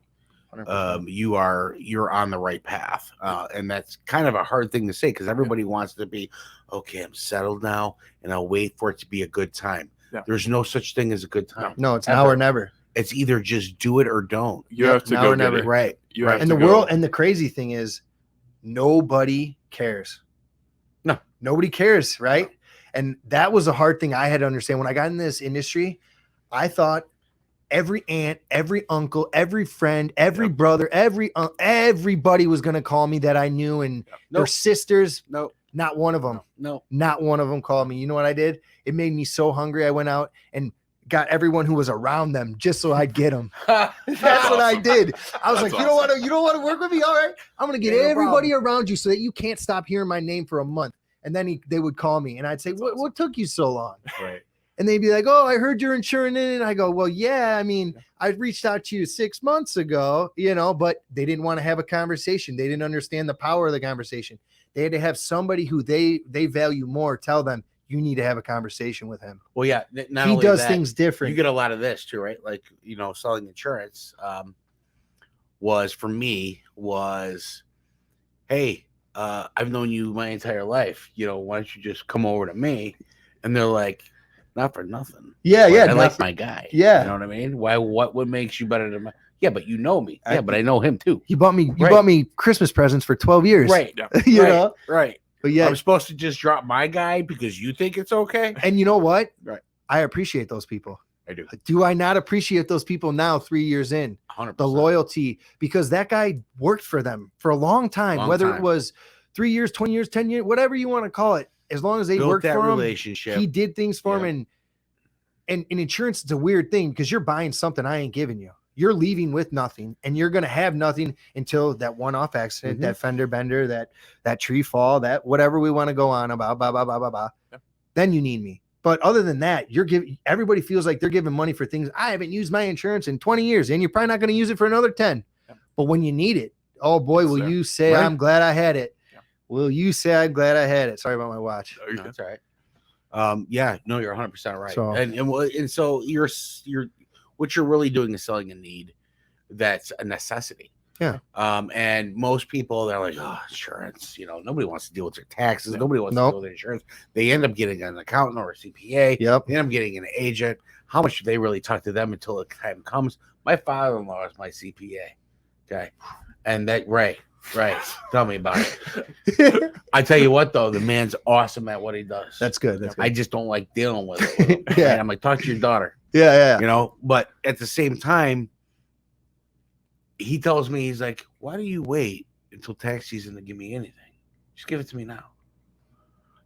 you're on the right path. And that's kind of a hard thing to say because everybody wants to be, okay, I'm settled now and I'll wait for it to be a good time. Yeah. There's no such thing as a good time. No, it's now or never. It's either just do it or don't. You have to now go or never. get it. Right. You have And to the go. world, and the crazy thing is nobody cares. No. Nobody cares, right? And that was a hard thing I had to understand. When I got in this industry, I thought every aunt, every uncle, every friend, every brother, everybody was going to call me that I knew, and their sisters. No. Not one of them. No. Not one of them called me. You know what I did? It made me so hungry. I went out and got everyone who was around them just so I'd get them. That's what I did. I was like, you don't want to work with me? All right. I'm going to get everybody around you so that you can't stop hearing my name for a month. And then they would call me and I'd say, what took you so long? Right. And they'd be like, oh, I heard you're insuring it. And I go, well, yeah, I mean, I reached out to you 6 months ago, but they didn't want to have a conversation. They didn't understand the power of the conversation. They had to have somebody who they value more tell them, you need to have a conversation with him. Well, yeah. He does things different. You get a lot of this too, right? Like, selling insurance was, hey, I've known you my entire life. Why don't you just come over to me? And they're like, not for nothing. Yeah, but yeah. I like my guy. Yeah. You know what I mean? What makes you better than my? Yeah, but you know me. Yeah, but I know him too. You bought me Christmas presents for 12 years. Right. Yeah. you know? Right. But yeah. I'm supposed to just drop my guy because you think it's okay? And you know what? Right. I appreciate those people. I do. Do I not appreciate those people now, 3 years in? 100%. The loyalty, because that guy worked for them for a long time, whether it was 3 years, 20 years, 10 years, whatever you want to call it. As long as they Built worked that for him, relationship. he did things for him. And insurance is a weird thing because you're buying something I ain't giving you. You're leaving with nothing, and you're going to have nothing until that one-off accident, that fender bender, that tree fall, that whatever we want to go on about, blah, blah, blah, blah, blah. Yep. Then you need me. But other than that, everybody feels like they're giving money for things. I haven't used my insurance in 20 years, and you're probably not going to use it for another 10. Yep. But when you need it, oh boy, will you say, I'm glad I had it. Yep. Will you say, I'm glad I had it? Sorry about my watch. No, that's all right. Yeah, no, you're 100% right. So, and so you're what you're really doing is selling a need that's a necessity. Yeah. And most people, they're like, oh, insurance, nobody wants to deal with their taxes. Yeah. Nobody wants to deal with insurance. They end up getting an accountant or a CPA. Yep. They end up getting an agent. How much do they really talk to them until the time comes? My father-in-law is my CPA. Okay. And right. Tell me about it. I tell you what, though, the man's awesome at what he does. That's good. That's good. I just don't like dealing with it. With him. Yeah. And I'm like, talk to your daughter. Yeah. But at the same time, he tells me, he's like, why do you wait until tax season to give me anything? Just give it to me now.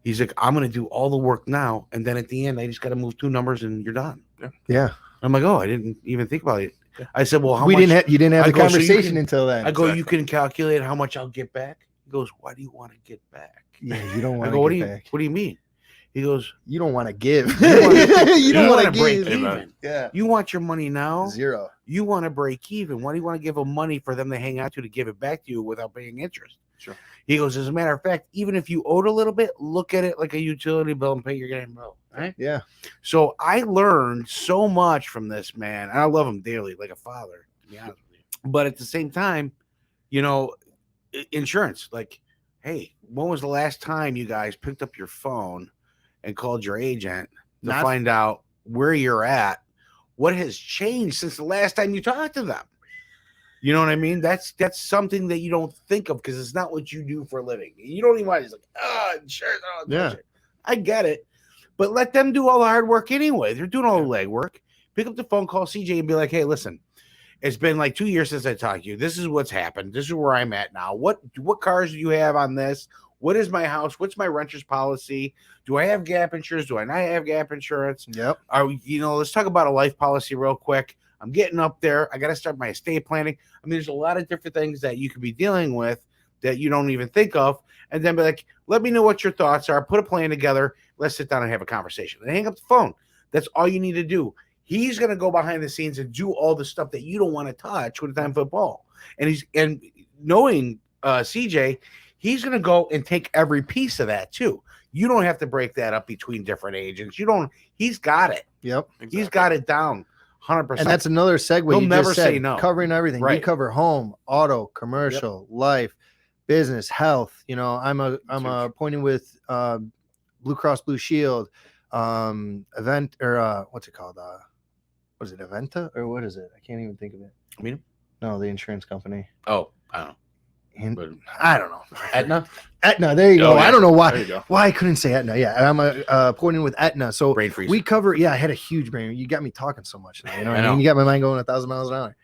He's like, I'm going to do all the work now. And then at the end, I just got to move 2 numbers and you're done. Yeah. I'm like, oh, I didn't even think about it. I said, well, you didn't have the conversation until then. I go, you can calculate how much I'll get back. He goes, why do you want to get back? Yeah, you don't want to get back. What do you mean? He goes, you don't want to give. You don't want to break even. Yeah. You want your money now. 0. You want to break even. Why do you want to give them money for them to hang out to give it back to you without paying interest? Sure. He goes, as a matter of fact, even if you owed a little bit, look at it like a utility bill and pay your damn bill. Right? Yeah. So I learned so much from this man. And I love him dearly, like a father, to be honest with you. But at the same time, insurance, like, hey, when was the last time you guys picked up your phone and called your agent to find out where you're at? What has changed since the last time you talked to them? You know what I mean? That's something that you don't think of because it's not what you do for a living. You don't even want to insurance. Yeah. I get it. But let them do all the hard work anyway. They're doing all the legwork. Pick up the phone, call CJ, and be like, hey, listen, it's been like 2 years since I talked to you. This is what's happened. This is where I'm at now. What cars do you have on this? What is my house? What's my renter's policy? Do I have gap insurance? Do I not have gap insurance? Yep. Let's talk about a life policy real quick. I'm getting up there. I got to start my estate planning. I mean, there's a lot of different things that you could be dealing with that you don't even think of. And then be like, let me know what your thoughts are. Put a plan together. Let's sit down and have a conversation. And hang up the phone. That's all you need to do. He's going to go behind the scenes and do all the stuff that you don't want to touch with time football. And knowing CJ, he's going to go and take every piece of that too. You don't have to break that up between different agents. He's got it. Yep. Exactly. He's got it down 100%. And that's another segue. He'll you never just said, say no. Covering everything. Right. You cover home, auto, commercial, life, business, health. I'm appointed with Blue Cross Blue Shield, event or what's it called? Was it Aventa or what is it? I can't even think of it. I mean, no, the insurance company. Oh, I don't know. And But I don't know. Aetna, there you go. Oh, yeah. I don't know There you why go. I couldn't say Aetna. Yeah, I'm appointed with Aetna. So brain freeze. we cover. Yeah, I had a huge brain. You got me talking so much now. You know what I I mean? know. You got my mind going 1,000 miles an hour,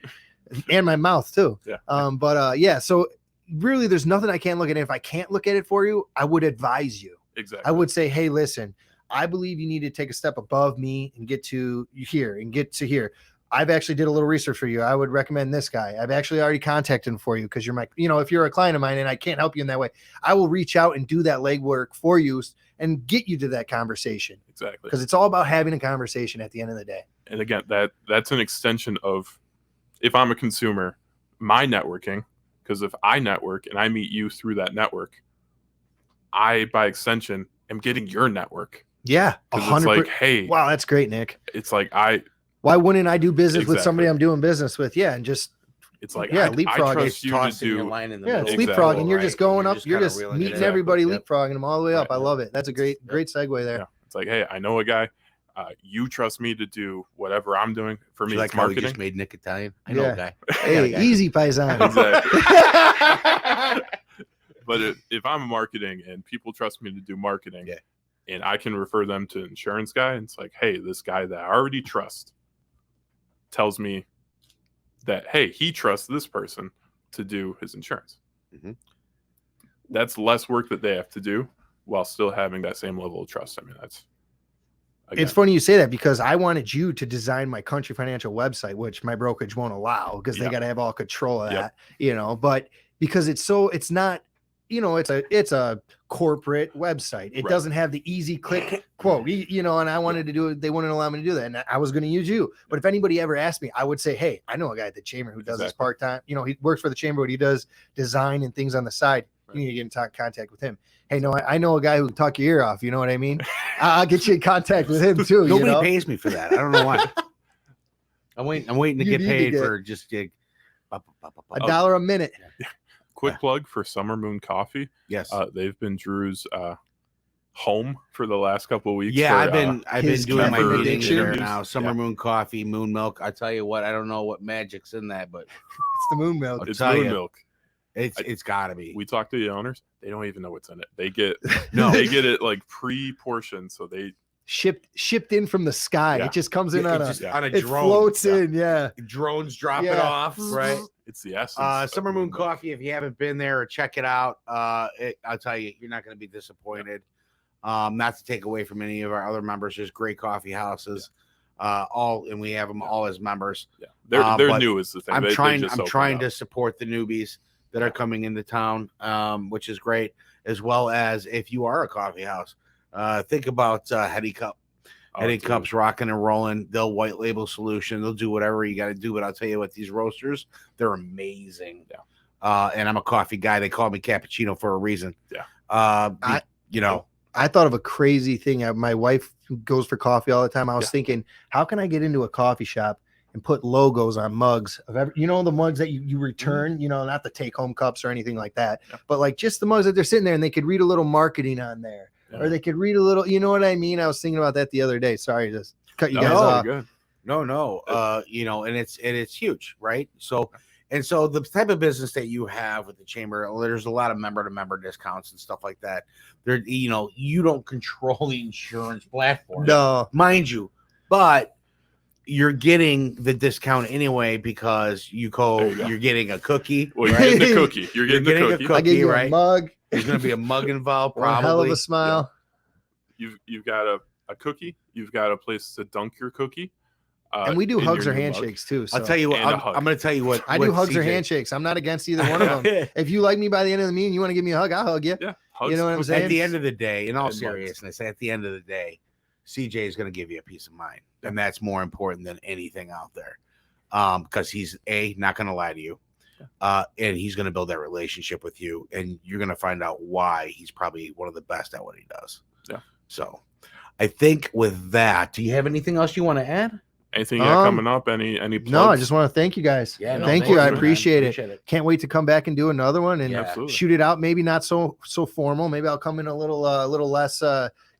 and my mouth too. Yeah. Yeah. So really, there's nothing I can't look at. If I can't look at it for you, I would advise you. Exactly. I would say, hey, listen, I believe you need to take a step above me and get to here and get to here. I've actually did a little research for you. I would recommend this guy. I've actually already contacted him for you because you're my, if you're a client of mine and I can't help you in that way, I will reach out and do that legwork for you and get you to that conversation. Exactly. Because it's all about having a conversation at the end of the day. And again, that's an extension of, if I'm a consumer, my networking, because if I network and I meet you through that network, I, by extension, am getting your network. Yeah. Because it's like, hey. Wow, that's great, Nick. It's like, why wouldn't I do business with Exactly. somebody I'm doing business with? Yeah, and just it's like, yeah, I leapfrog. trust you to Tossing your do. line in the Yeah, middle. it's Exactly. leapfrogging. You're just going up. You're kinda just reeling it meeting in. everybody, Yep. leapfrogging them all the way up. Right. I love it. That's a great segue there. Yeah. It's like, hey, I know a guy. You trust me to do whatever I'm doing. For me, You like it's how we marketing. just made Nick Italian? I know a guy. Hey, easy paisan. Exactly. But if I'm marketing and people trust me to do marketing, and I can refer them to an insurance guy, and it's like, hey, this guy that I already trust tells me that, hey, he trusts this person to do his insurance. Mm-hmm. That's less work that they have to do while still having that same level of trust. I mean, that's. Again, It's funny you say that because I wanted you to design my Country Financial website, which my brokerage won't allow because they got to have all control of that, but because it's not, it's a corporate website. It doesn't have the easy click quote, and I wanted to do it. They wouldn't allow me to do that. And I was going to use you. But if anybody ever asked me, I would say, hey, I know a guy at the chamber who does this part-time. He works for the chamber, but he does design and things on the side. You need to get in contact with him. Hey, no, I know a guy who can talk your ear off. You know what I mean? I'll get you in contact with him too. Nobody pays me for that. I don't know why. I'm waiting to You get need to paid get- for just $1 a minute. quick plug for Summer Moon Coffee. Yes. They've been Drew's home for the last couple of weeks. Yeah, for, I've been his doing my caffeine meetings addiction. there now. Summer Moon Coffee, Moon Milk. I tell you what, I don't know what magic's in that, but It's the moon milk. It's tell moon ya. milk. it's got to be. We talked to the owners. They don't even know what's in it. They get No. they get it like pre-portioned, so they shipped in from the sky. Yeah. It just comes in on It's a. just on a It drone. floats in. Yeah. Drones drop it Yeah. off, right? it's the essence. of Summer Moon milk. Coffee. If you haven't been there, check it out. I'll tell you, you're not going to be disappointed. Not to take away from any of our other members, there's great coffee houses. And we have them all as members. Yeah, they're but new is the thing. I'm They trying just opened to up. support the newbies that are coming into town, which is great. As well as if you are a coffee house, think about Heady Cup. Heady dude. Cup's rocking and rolling. They'll white label solution. They'll do whatever you got to do. But I'll tell you what, these roasters, they're amazing. Yeah. And I'm a coffee guy. They call me cappuccino for a reason. Yeah. I thought of a crazy thing. My wife goes for coffee all the time. I was Yeah. thinking, how can I get into a coffee shop and put logos on mugs of every, the mugs that you return, not the take home cups or anything like that, but like just the mugs that they're sitting there and they could read a little marketing on there or they could read a little, you know what I mean? I was thinking about that the other day. Sorry to cut you guys off. Good. No. And it's huge, right? So the type of business that you have with the chamber, there's a lot of member to member discounts and stuff like that. There, you don't control the insurance platform, No, mind you, but you're getting the discount anyway because you're getting a cookie. Well, you're right? getting the cookie. You're getting the getting a cookie. I gave you right? a mug. There's going to be a mug involved, Or a hell of probably. a smile. You've got a cookie. You've got a place to dunk your cookie. And we do in hugs your or new mug. handshakes too. So. I'll tell you what. And a I'm hug. going to tell you what. I do what hugs or CJ handshakes. I'm not against either one of them. If you like me by the end of the meeting, you want to give me a hug, I'll hug you. Yeah. Hugs, You know what I'm cookies. saying? At the end of the day, in all And mugs. seriousness, at the end of the day, CJ is going to give you a peace of mind, and that's more important than anything out there. Because he's not going to lie to you, and he's going to build that relationship with you, and you're going to find out why he's probably one of the best at what he does. Yeah. So, I think with that, do you have anything else you want to add? Anything you got coming up? Any plugs? No, I just want to thank you guys. Yeah, no, thank thank you. I you, man. appreciate it. Appreciate it. Can't wait to come back and do another one and Yeah. Absolutely. shoot it out. Maybe not so formal. Maybe I'll come in a little less,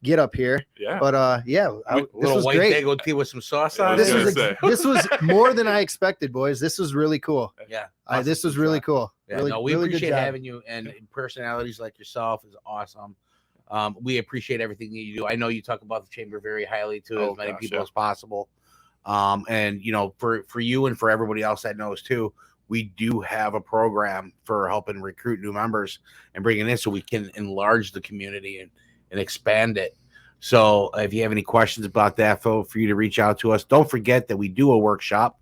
get up here. Yeah. But this little was white great. Dago tea with some sauce Yeah, on This I was was gonna say. this was more than I expected, boys. This was really cool. Yeah. This was really cool. Yeah, really, no, we really good appreciate job. having you, and personalities like yourself is awesome. We appreciate everything that you do. I know you talk about the chamber very highly to as many people as possible. And for you and for everybody else that knows too, we do have a program for helping recruit new members and bringing in so we can enlarge the community and expand it. So if you have any questions about that, feel free to reach out to us. Don't forget that we do a workshop.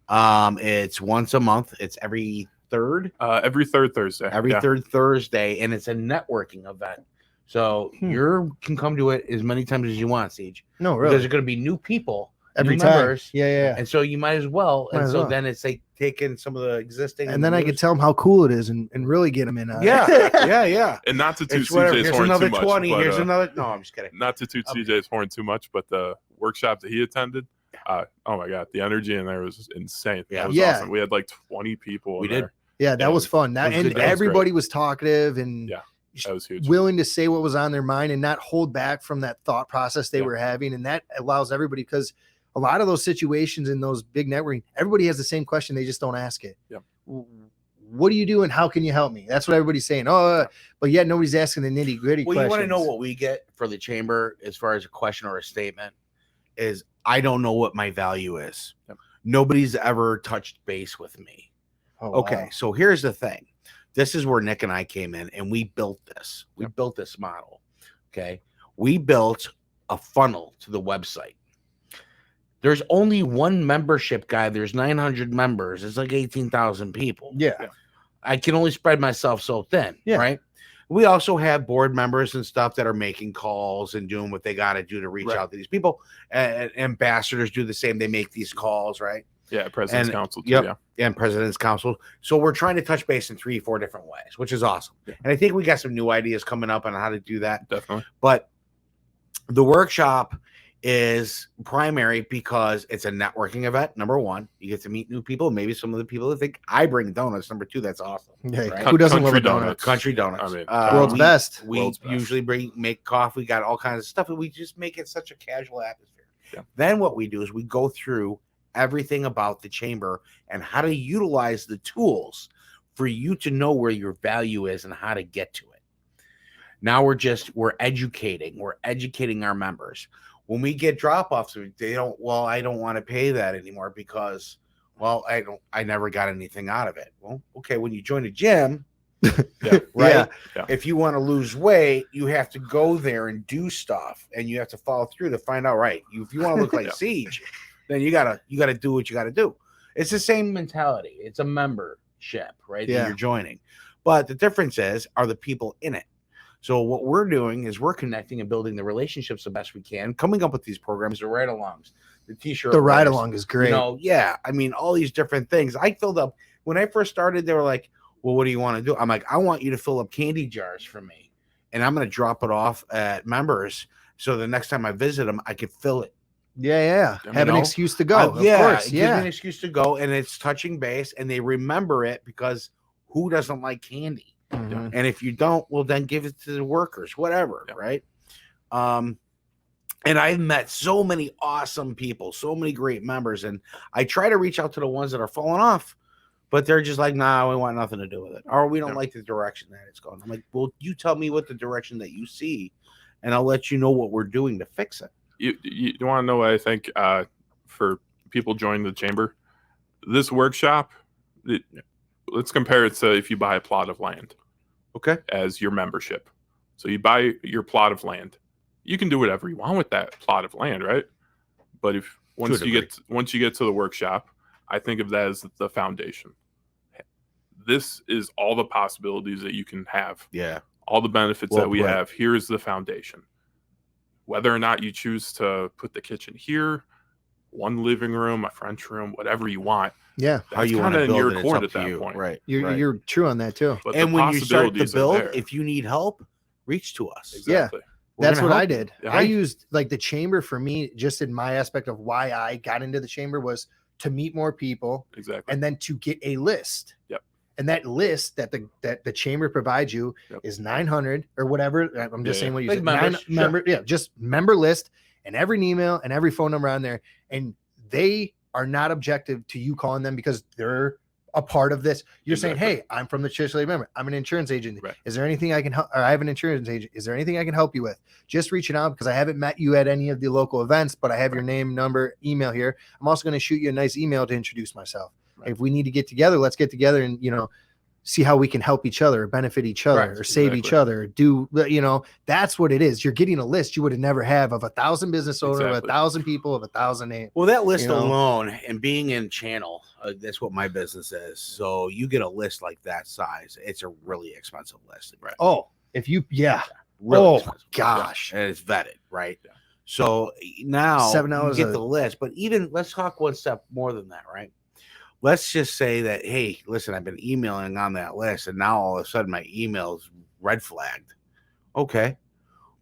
It's once a month. It's every third Thursday. Third Thursday, and it's a networking event. So you can come to it as many times as you want, Siege. No, really. Because there's going to be new people, Every new time. members. Yeah. And so you might as well. Then it's like taking some of the existing. And then I can tell them how cool it is and really get them in. Yeah. And not to toot It's whatever. CJ's Here's horn another too much. 20. But, Here's another. No, I'm just kidding. Not to toot CJ's horn too much, but the workshop that he attended, oh my God, the energy in there was insane. Yeah. That was awesome. We had like 20 people. We in did. there. Yeah, that was fun. That was Everybody was talkative and that was huge. willing to say what was on their mind and not hold back from that thought process they were having. And that allows everybody, because a lot of those situations in those big networking, everybody has the same question. They just don't ask it. Yep. What do you do and how can you help me? That's what everybody's saying. But yet nobody's asking the nitty gritty questions. You want to know what we get for the chamber as far as a question or a statement is, I don't know what my value is. Yep. Nobody's ever touched base with me. Okay. Wow. So here's the thing. This is where Nick and I came in and we built this. We built this model. Okay. We built a funnel to the website. There's only one membership guide. There's 900 members. It's like 18,000 people. Yeah. I can only spread myself so thin. Yeah. Right. We also have board members and stuff that are making calls and doing what they got to do to reach out to these people. And ambassadors do the same. They make these calls. Right. Yeah. President's Council. Too, Yep. And President's Council. So we're trying to touch base in 3-4 different ways, which is awesome. Yeah. And I think we got some new ideas coming up on how to do that. Definitely. But the workshop is primary because it's a networking event. Number one, you get to meet new people. Maybe some of the people that think I bring donuts. Number two, that's awesome. Hey, right? who doesn't love Country a donut? donuts. Country donuts. I mean, World's best. We World's best. usually make coffee. We got all kinds of stuff, and we just make it such a casual atmosphere. Yeah. Then what we do is we go through everything about the chamber and how to utilize the tools for you to know where your value is and how to get to it. Now we're educating our members. When we get drop-offs, I don't want to pay that anymore because, I never got anything out of it. Well, okay, when you join a gym, right? Yeah. If you want to lose weight, you have to go there and do stuff, and you have to follow through to find out, right? If you want to look like Siege, then you gotta do what you gotta do. It's the same mentality. It's a membership, right? That you're joining. But the difference are the people in it. So what we're doing is we're connecting and building the relationships the best we can, coming up with these programs, the ride-alongs, the t-shirt. The ride-along is great. I mean, all these different things. I filled up when I first started. They were like, "Well, what do you want to do?" I'm like, "I want you to fill up candy jars for me, and I'm going to drop it off at members, so the next time I visit them, I can fill it." Yeah. Have an excuse to go. Of course. It gives me an excuse to go, and it's touching base, and they remember it because who doesn't like candy? Mhm. And if you don't, well, then give it to the workers, whatever, right? And I've met so many awesome people, so many great members, and I try to reach out to the ones that are falling off, but they're just like, "Nah, we want nothing to do with it," or "We don't like the direction that it's going." I'm like, "Well, you tell me what the direction that you see, and I'll let you know what we're doing to fix it." You want to know what I think for people joining the chamber? This workshop, let's compare it to if you buy a plot of land. Okay. As your membership. So you buy your plot of land. You can do whatever you want with that plot of land, right? But once you get to the workshop, I think of that as the foundation. This is all the possibilities that you can have. Yeah. All the benefits that we have. Here's the foundation. Whether or not you choose to put the kitchen here, one living room, a French room, whatever you want. Yeah. How you want to in build your it, court it's at up to that you. point. Right. You're true on that too. But And the when you start the possibilities are build, there. if you need help, reach to us. Exactly. That's gonna what I help you. did. Yeah. I used like the chamber for me, just in my aspect of why I got into the chamber was to meet more people Exactly. and then to get a list. Yep. And that list that the chamber provides you is 900 or whatever. I'm just saying what you said. Member, just member list and every email and every phone number on there. And they are not objective to you calling them because they're a part of this. You're saying, hey, I'm from the Church Lady member. I'm an insurance agent. Right. Is there anything I can help? Or I have an insurance agent. Is there anything I can help you with? Just reaching out because I haven't met you at any of the local events, but I have your name, number, email here. I'm also going to shoot you a nice email to introduce myself. Right. If we need to get together, let's get together and, see how we can help each other, or benefit each other, or save each other. That's what it is. You're getting a list you would have never have of 1,000 business owners, of 1,000 people, of 1,000 names. Well, that list alone, and being in channel, that's what my business is. So you get a list like that size, it's a really expensive list. Right? Oh, if you, really expensive. Gosh, and it's vetted, right? Yeah. So now $7 you get the list, but even let's talk one step more than that, right? Let's just say that, hey, listen, I've been emailing on that list, and now all of a sudden my email's red flagged. Okay,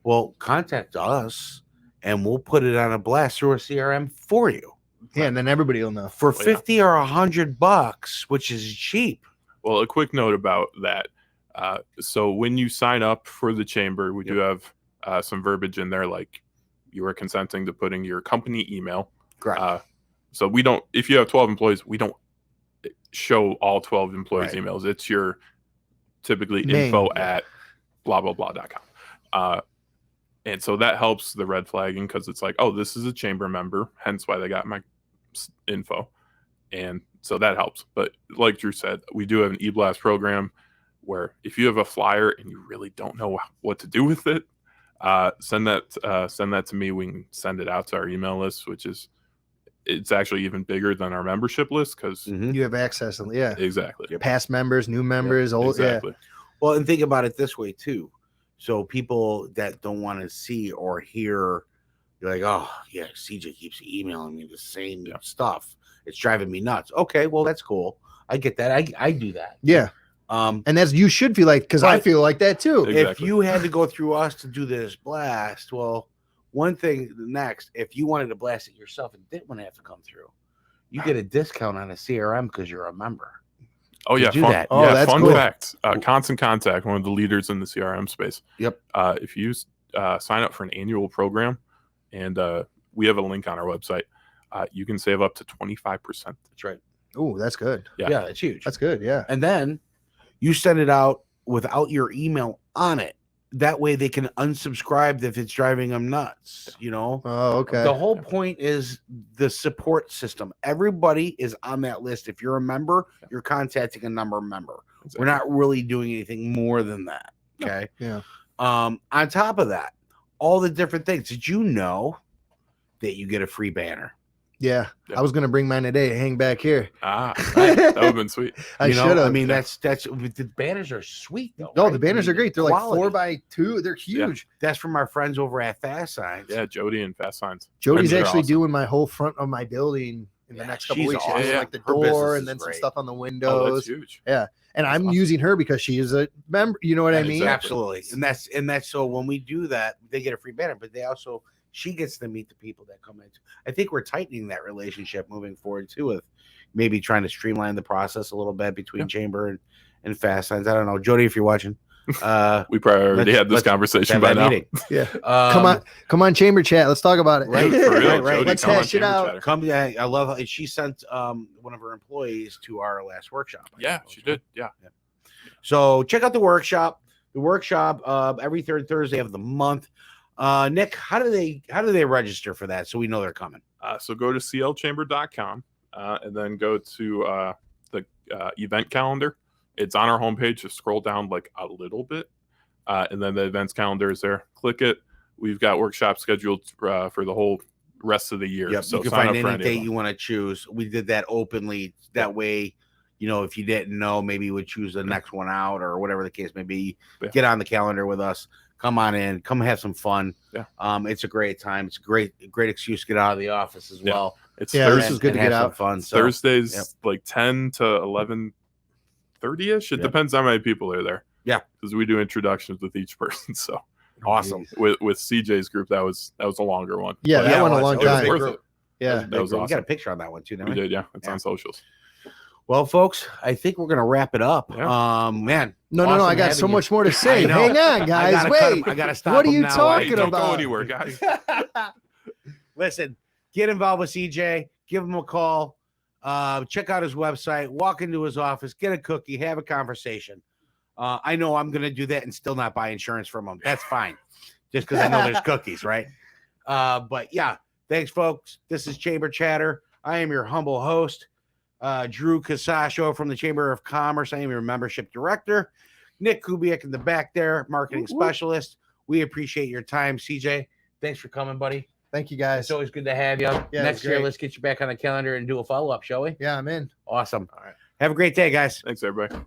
well, contact us, and we'll put it on a blast through a CRM for you. Yeah, and then everybody will know for $50 or $100, which is cheap. Well, a quick note about that. So when you sign up for the chamber, we do have some verbiage in there, like you are consenting to putting your company email. Correct. So we don't. If you have 12 employees, we don't show all 12 employees' emails. It's your typically info at blah blah blah.com. And so that helps the red flagging because it's like, oh, this is a chamber member, hence why they got my info. And so that helps. But like Drew said, we do have an e-blast program where if you have a flyer and you really don't know what to do with it, send that to me. We can send it out to our email list, which is it's actually even bigger than our membership list because you have access. Yeah, exactly. Past members, new members, old. Exactly. Well, and think about it this way too. So people that don't want to see or hear, you're like, oh yeah, CJ keeps emailing me the same stuff. It's driving me nuts. Okay, well that's cool. I get that. I do that. Yeah. And that's you should feel like because I feel like that too. Exactly. If you had to go through us to do this blast, well, one thing next, if you wanted to blast it yourself and didn't want to have to come through, you get a discount on a CRM because you're a member. Oh yeah, do that. Oh, that's fun cool. fact. Constant Contact, one of the leaders in the CRM space. Yep. If you sign up for an annual program, and we have a link on our website, you can save up to 25%. That's right. Oh, that's good. Yeah, that's huge. That's good. Yeah. And then you send it out without your email on it. That way they can unsubscribe if it's driving them nuts, Oh, okay. The whole point is the support system. Everybody is on that list. If you're a member, you're contacting a member. Exactly. We're not really doing anything more than that. Okay. Yeah. On top of that, all the different things. Did you know that you get a free banner? Yeah. I was gonna bring mine today. Hang back here. Right. That would have been sweet. I should have. I mean, that's the banners are sweet though. No, right? the banners are great. They're quality. like 4x2. They're huge. Yeah. That's from our friends over at Fast Signs. Yeah, Jody and Fast Signs. Jody's They're actually awesome. doing my whole front of my building in the next couple she's weeks. awesome. She does, Yeah. like the Her business door is and then some great. stuff on the Oh, windows. that's huge. Yeah. And I'm using her because she is a member. You know what I mean? Absolutely. And that's so when we do that, they get a free banner, but she gets to meet the people that come in. I think we're tightening that relationship moving forward too, with maybe trying to streamline the process a little bit between Chamber and Fast Signs. I don't know, Jody, if you're watching. We probably already had this conversation by now. Yeah. Come on, Chamber Chat. Let's talk about it. Right, For real, right. Jody, Let's come on, hash it Chamber out. Chatter. Come, yeah, I love how she sent one of her employees to our last workshop. Yeah, she did. Yeah. So check out the workshop. The workshop every third Thursday of the month. Nick, how do they register for that so we know they're coming? So go to clchamber.com and then go to the event calendar. It's on our homepage. Just scroll down like a little bit, and then the events calendar is there. Click it. We've got workshops scheduled for the whole rest of the year. Yep, So you can sign find up for any any of date them. you want to choose. We did that openly. That way, if you didn't know, maybe you would choose the next one out or whatever the case may be. Yeah. Get on the calendar with us. Come on in. Come have some fun. Yeah. It's a great time. It's a great excuse to get out of the office as well. It's Yeah, Thursday. this is good to and get have some out. fun. So, Thursdays like 10 to 11:30ish. It Yep. depends how many people are there. Yeah. Because we do introductions with each person. So awesome. with CJ's group, that was a longer one. Yeah, But that went a was. long It was time. Worth big. it. Yeah. That was We awesome. got a picture on that one too. We did, yeah. It's Yeah. on socials. Well, folks, I think we're gonna wrap it up. Yeah. Man. No, awesome I got having so you. much more to say. I know. Hang on, guys. Wait. I gotta stop. What are him you now. talking Don't go about? anywhere, guys. Listen, get involved with CJ. Give him a call. Check out his website. Walk into his office. Get a cookie. Have a conversation. I know I'm gonna do that and still not buy insurance from him. That's fine, just because I know there's cookies, right? But yeah, thanks, folks. This is Chamber Chatter. I am your humble host, Drew Casaccio from the Chamber of Commerce. I am your membership director. Nick Kubiak in the back there, marketing specialist. We appreciate your time, CJ. Thanks for coming, buddy. Thank you, guys. It's always good to have you. Yeah, Next year, great. let's get you back on the calendar and do a follow-up, shall we? Yeah, I'm in. Awesome. All right. Have a great day, guys. Thanks, everybody.